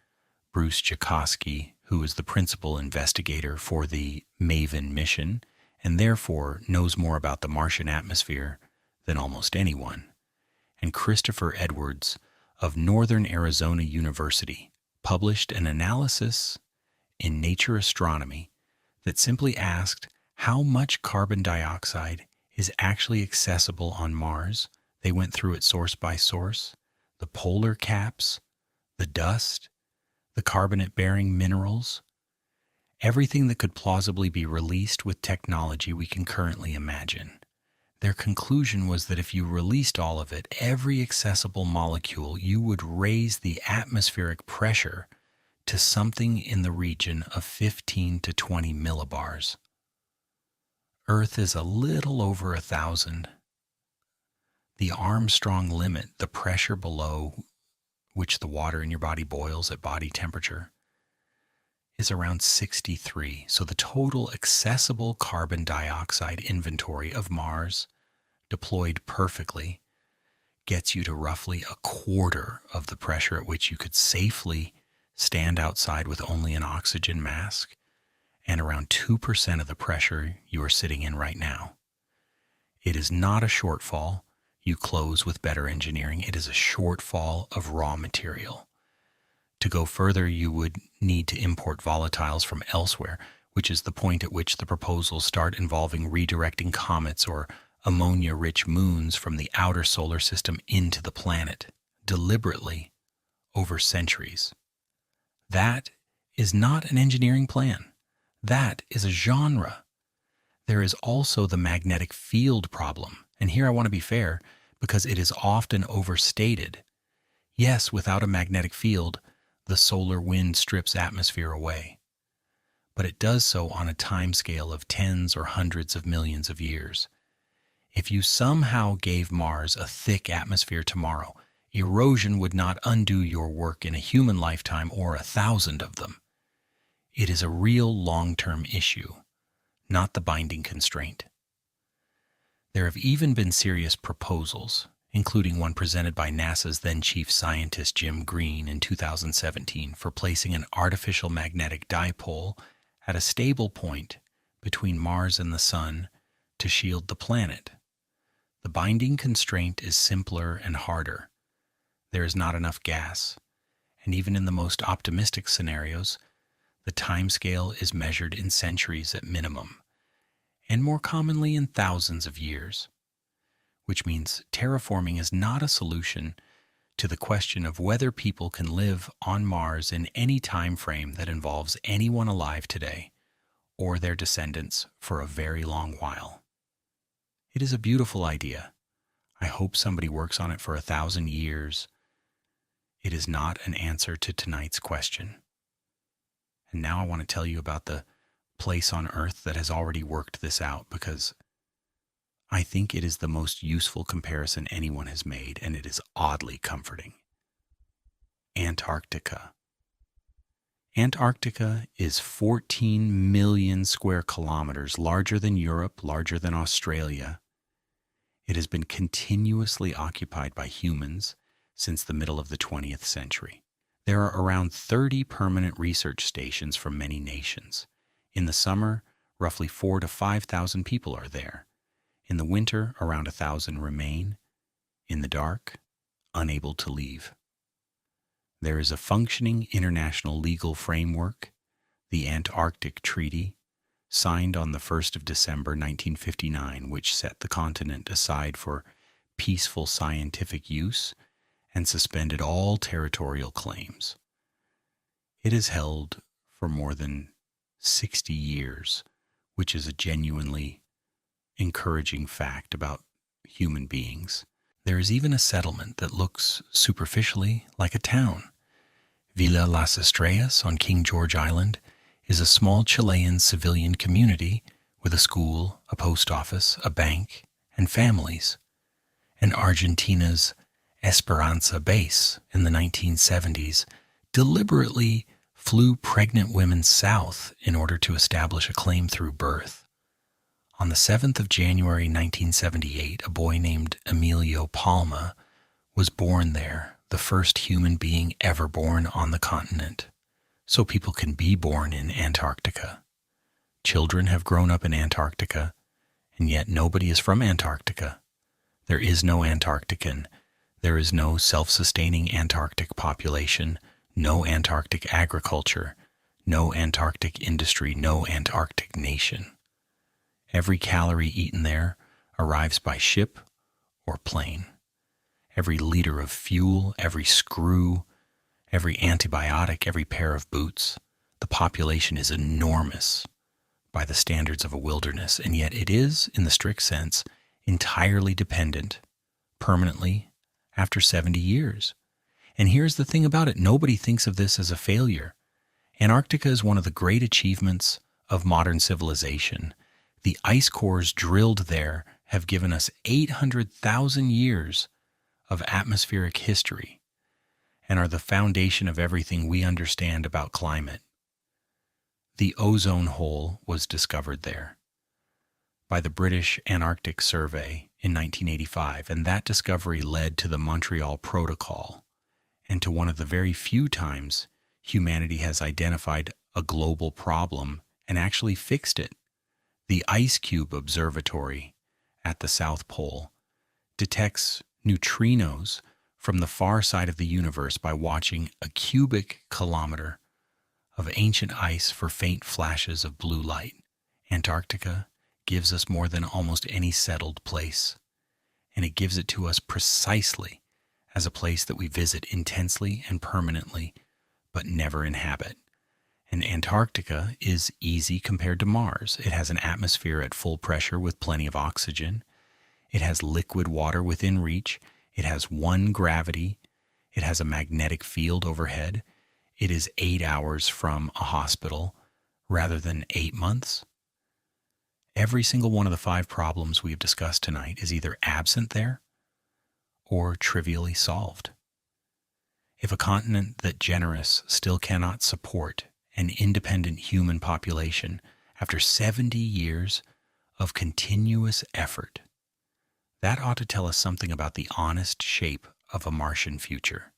Bruce Jakosky, who is the principal investigator for the MAVEN mission, and therefore knows more about the Martian atmosphere than almost anyone, and Christopher Edwards of Northern Arizona University published an analysis in Nature Astronomy that simply asked how much carbon dioxide is actually accessible on Mars. They went through it source by source, the polar caps, the dust, the carbonate-bearing minerals, everything that could plausibly be released with technology we can currently imagine. Their conclusion was that if you released all of it, every accessible molecule, you would raise the atmospheric pressure to something in the region of 15 to 20 millibars. Earth is a little over 1,000. The Armstrong limit, the pressure below which the water in your body boils at body temperature, is around 63. So the total accessible carbon dioxide inventory of Mars, deployed perfectly, gets you to roughly a quarter of the pressure at which you could safely stand outside with only an oxygen mask, and around 2% of the pressure you are sitting in right now. It is not a shortfall you close with better engineering. It is a shortfall of raw material. To go further, you would need to import volatiles from elsewhere, which is the point at which the proposals start involving redirecting comets or ammonia-rich moons from the outer solar system into the planet, deliberately, over centuries. That is not an engineering plan. That is a genre. There is also the magnetic field problem, and here I want to be fair because it is often overstated. Yes, without a magnetic field, the solar wind strips atmosphere away, but it does so on a timescale of tens or hundreds of millions of years. If you somehow gave Mars a thick atmosphere tomorrow, erosion would not undo your work in a human lifetime or 1,000 of them. It is a real long-term issue, not the binding constraint. There have even been serious proposals, including one presented by NASA's then chief scientist Jim Green in 2017 for placing an artificial magnetic dipole at a stable point between Mars and the Sun to shield the planet. The binding constraint is simpler and harder. There is not enough gas, and even in the most optimistic scenarios, the timescale is measured in centuries at minimum, and more commonly in thousands of years, which means terraforming is not a solution to the question of whether people can live on Mars in any time frame that involves anyone alive today or their descendants for a very long while. It is a beautiful idea. I hope somebody works on it for 1,000 years. It is not an answer to tonight's question. And now I want to tell you about the place on Earth that has already worked this out, because I think it is the most useful comparison anyone has made, and it is oddly comforting. Antarctica. Antarctica is 14 million square kilometers, larger than Europe, larger than Australia. It has been continuously occupied by humans since the middle of the 20th century. There are around 30 permanent research stations from many nations. In the summer, roughly 4,000 to 5,000 people are there. In the winter, around 1,000 remain, in the dark, unable to leave. There is a functioning international legal framework, the Antarctic Treaty, signed on the 1st of December 1959, which set the continent aside for peaceful scientific use and suspended all territorial claims. It is held for more than 60 years, which is a genuinely encouraging fact about human beings. There is even a settlement that looks superficially like a town. Villa Las Estrellas on King George Island is a small Chilean civilian community with a school, a post office, a bank, and families. And Argentina's Esperanza base in the 1970s deliberately flew pregnant women south in order to establish a claim through birth. On the 7th of January 1978, a boy named Emilio Palma was born there, the first human being ever born on the continent. So people can be born in Antarctica. Children have grown up in Antarctica, and yet nobody is from Antarctica. There is no Antarctican. There is no self-sustaining Antarctic population, no Antarctic agriculture, no Antarctic industry, no Antarctic nation. Every calorie eaten there arrives by ship or plane. Every liter of fuel, every screw, every antibiotic, every pair of boots. The population is enormous by the standards of a wilderness, and yet it is, in the strict sense, entirely dependent, permanently, after 70 years. And here's the thing about it. Nobody thinks of this as a failure. Antarctica is one of the great achievements of modern civilization. The ice cores drilled there have given us 800,000 years of atmospheric history and are the foundation of everything we understand about climate. The ozone hole was discovered there by the British Antarctic Survey in 1985, and that discovery led to the Montreal Protocol and to one of the very few times humanity has identified a global problem and actually fixed it. The Ice Cube Observatory at the South Pole detects neutrinos from the far side of the universe by watching a cubic kilometer of ancient ice for faint flashes of blue light. Antarctica gives us more than almost any settled place, and it gives it to us precisely as a place that we visit intensely and permanently, but never inhabit. And Antarctica is easy compared to Mars. It has an atmosphere at full pressure with plenty of oxygen. It has liquid water within reach. It has one gravity. It has a magnetic field overhead. It is 8 hours from a hospital rather than 8 months. Every single one of the 5 problems we have discussed tonight is either absent there or trivially solved. If a continent that generous still cannot support an independent human population after 70 years of continuous effort, that ought to tell us something about the honest shape of a Martian future.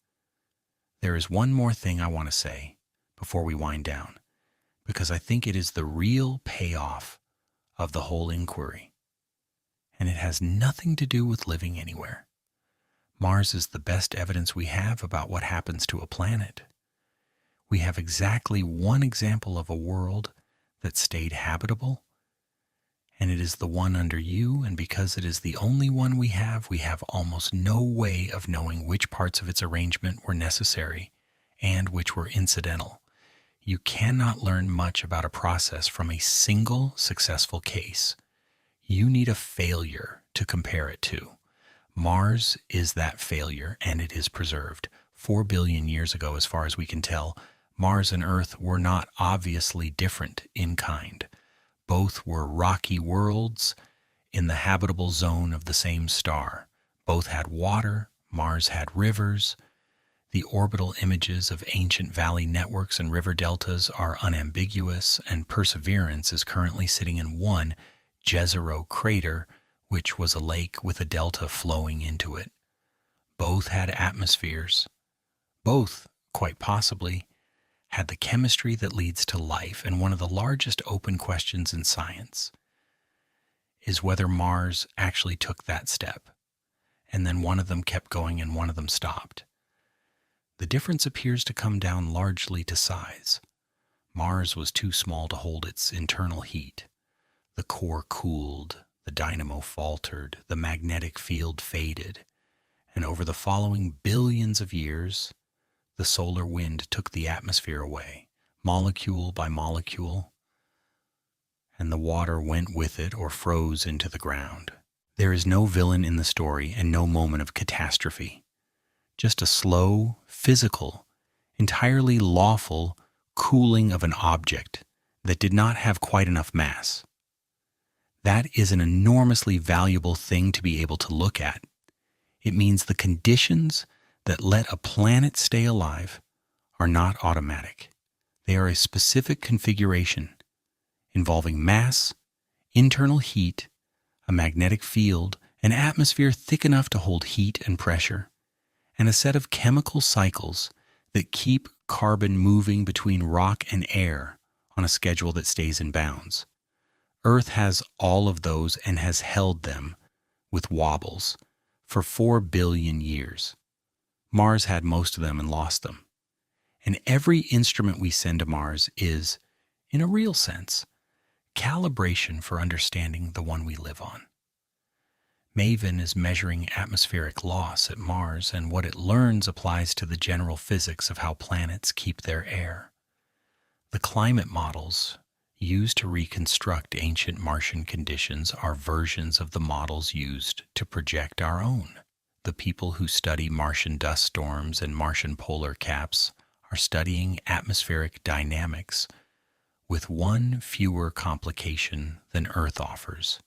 There is one more thing I want to say before we wind down, because I think it is the real payoff of the whole inquiry, and it has nothing to do with living anywhere. Mars is the best evidence we have about what happens to a planet. We have exactly one example of a world that stayed habitable, and it is the one under you, and because it is the only one we have almost no way of knowing which parts of its arrangement were necessary and which were incidental. You cannot learn much about a process from a single successful case. You need a failure to compare it to. Mars is that failure, and it is preserved. 4 billion years ago, as far as we can tell, Mars and Earth were not obviously different in kind. Both were rocky worlds in the habitable zone of the same star. Both had water. Mars had rivers. The orbital images of ancient valley networks and river deltas are unambiguous, and Perseverance is currently sitting in one Jezero crater, which was a lake with a delta flowing into it. Both had atmospheres. Both, quite possibly, had the chemistry that leads to life, and one of the largest open questions in science is whether Mars actually took that step, and then one of them kept going and one of them stopped. The difference appears to come down largely to size. Mars was too small to hold its internal heat. The core cooled, the dynamo faltered, the magnetic field faded, and over the following billions of years, the solar wind took the atmosphere away, molecule by molecule, and the water went with it or froze into the ground. There is no villain in the story and no moment of catastrophe. Just a slow, physical, entirely lawful cooling of an object that did not have quite enough mass. That is an enormously valuable thing to be able to look at. It means the conditions that let a planet stay alive are not automatic. They are a specific configuration involving mass, internal heat, a magnetic field, an atmosphere thick enough to hold heat and pressure, and a set of chemical cycles that keep carbon moving between rock and air on a schedule that stays in bounds. Earth has all of those and has held them with wobbles for 4 billion years. Mars had most of them and lost them. And every instrument we send to Mars is, in a real sense, calibration for understanding the one we live on. MAVEN is measuring atmospheric loss at Mars, and what it learns applies to the general physics of how planets keep their air. The climate models used to reconstruct ancient Martian conditions are versions of the models used to project our own. The people who study Martian dust storms and Martian polar caps are studying atmospheric dynamics with one fewer complication than Earth offers,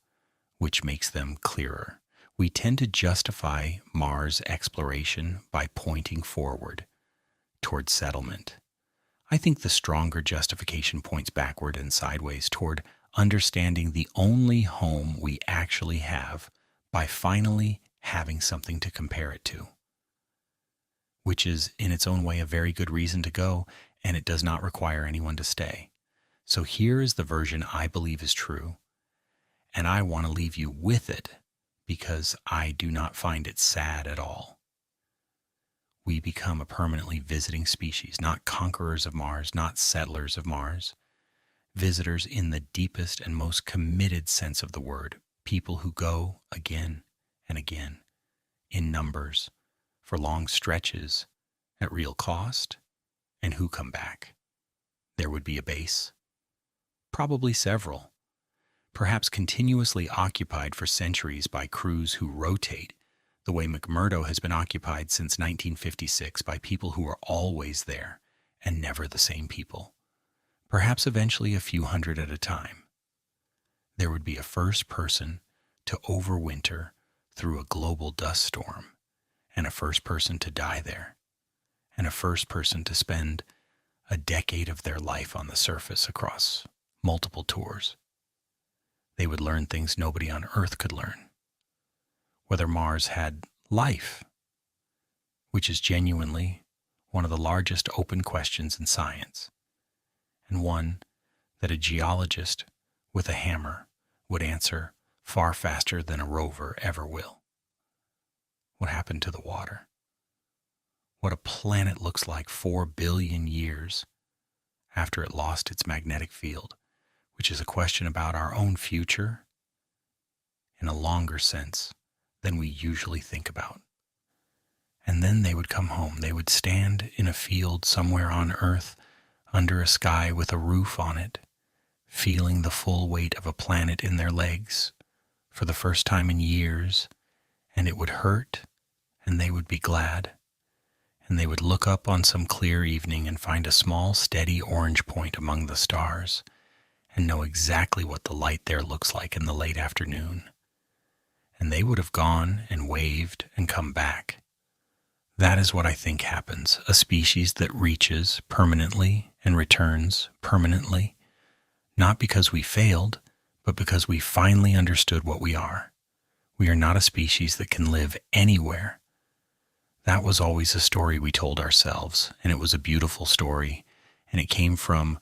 which makes them clearer. We tend to justify Mars exploration by pointing forward toward settlement. I think the stronger justification points backward and sideways toward understanding the only home we actually have by finally having something to compare it to, which is in its own way a very good reason to go, and it does not require anyone to stay. So here is the version I believe is true, and I want to leave you with it because I do not find it sad at all. We become a permanently visiting species, not conquerors of Mars, not settlers of Mars, visitors in the deepest and most committed sense of the word, people who go again and again, in numbers, for long stretches, at real cost, and who come back. There would be a base, probably several, perhaps continuously occupied for centuries by crews who rotate, the way McMurdo has been occupied since 1956 by people who are always there and never the same people, perhaps eventually a few hundred at a time. There would be a first person to overwinter through a global dust storm, and a first person to die there, and a first person to spend a decade of their life on the surface across multiple tours. They would learn things nobody on Earth could learn. Whether Mars had life, which is genuinely one of the largest open questions in science, and one that a geologist with a hammer would answer far faster than a rover ever will. What happened to the water? What a planet looks like 4 billion years after it lost its magnetic field, which is a question about our own future in a longer sense than we usually think about. And then they would come home. They would stand in a field somewhere on Earth under a sky with a roof on it, feeling the full weight of a planet in their legs for the first time in years, and it would hurt, and they would be glad. And they would look up on some clear evening and find a small, steady orange point among the stars and know exactly what the light there looks like in the late afternoon. And they would have gone and waved and come back. That is what I think happens, a species that reaches permanently and returns permanently, not because we failed, but because we finally understood what we are. We are not a species that can live anywhere. That was always a story we told ourselves, and it was a beautiful story, and it came from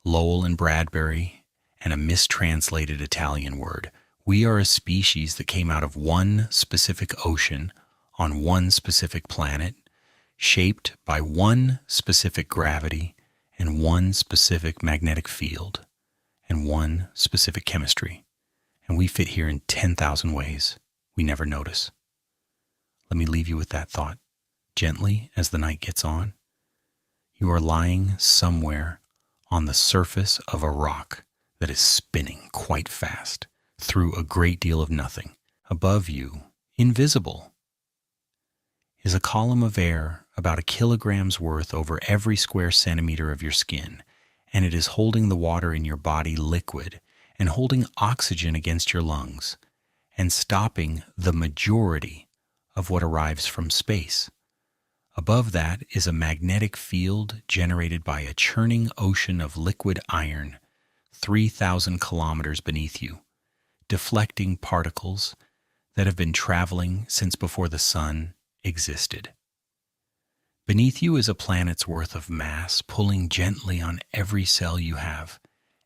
Lowell and Bradbury and a mistranslated Italian word. We are a species that came out of one specific ocean on one specific planet, shaped by one specific gravity and one specific magnetic field and one specific chemistry. And we fit here in 10,000 ways we never notice. Let me leave you with that thought. Gently, as the night gets on, you are lying somewhere on the surface of a rock that is spinning quite fast through a great deal of nothing. Above you, invisible, is a column of air about a kilogram's worth over every square centimeter of your skin, and it is holding the water in your body liquid and holding oxygen against your lungs and stopping the majority of what arrives from space. Above that is a magnetic field generated by a churning ocean of liquid iron 3,000 kilometers beneath you, deflecting particles that have been traveling since before the sun existed. Beneath you is a planet's worth of mass pulling gently on every cell you have,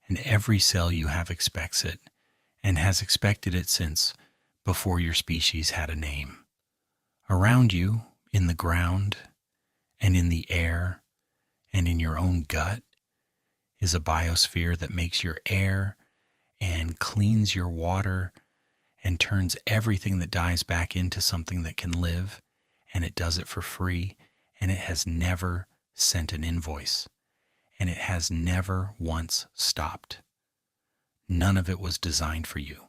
and every cell you have expects it, and has expected it since before your species had a name. Around you, in the ground, and in the air, and in your own gut is a biosphere that makes your air and cleans your water and turns everything that dies back into something that can live, and it does it for free, and it has never sent an invoice, and it has never once stopped. None of it was designed for you.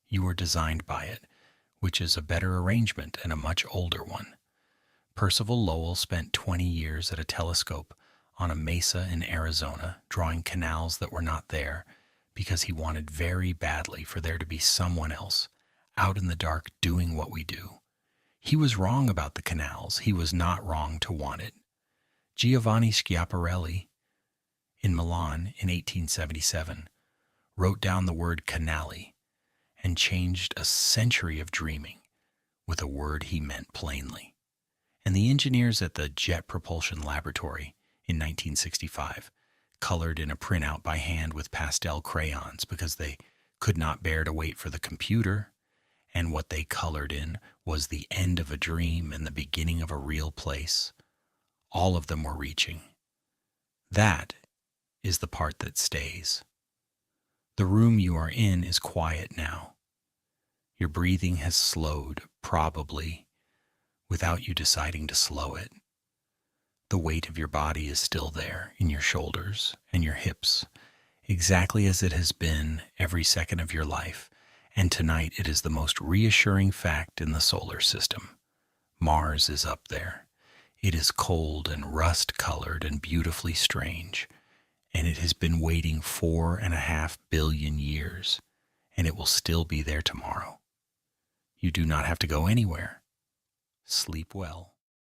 You were designed by it, which is a better arrangement and a much older one. Percival Lowell spent 20 years at a telescope on a mesa in Arizona drawing canals that were not there because he wanted very badly for there to be someone else out in the dark doing what we do. He was wrong about the canals. He was not wrong to want it. Giovanni Schiaparelli in Milan in 1877 wrote down the word canali and changed a century of dreaming with a word he meant plainly. And the engineers at the Jet Propulsion Laboratory in 1965 colored in a printout by hand with pastel crayons because they could not bear to wait for the computer, and what they colored in was the end of a dream and the beginning of a real place. All of them were reaching. That is the part that stays. The room you are in is quiet now. Your breathing has slowed, probably, without you deciding to slow it. The weight of your body is still there in your shoulders and your hips, exactly as it has been every second of your life, and tonight it is the most reassuring fact in the solar system. Mars is up there. It is cold and rust-colored and beautifully strange, and it has been waiting 4.5 billion years, and it will still be there tomorrow. You do not have to go anywhere. Sleep well.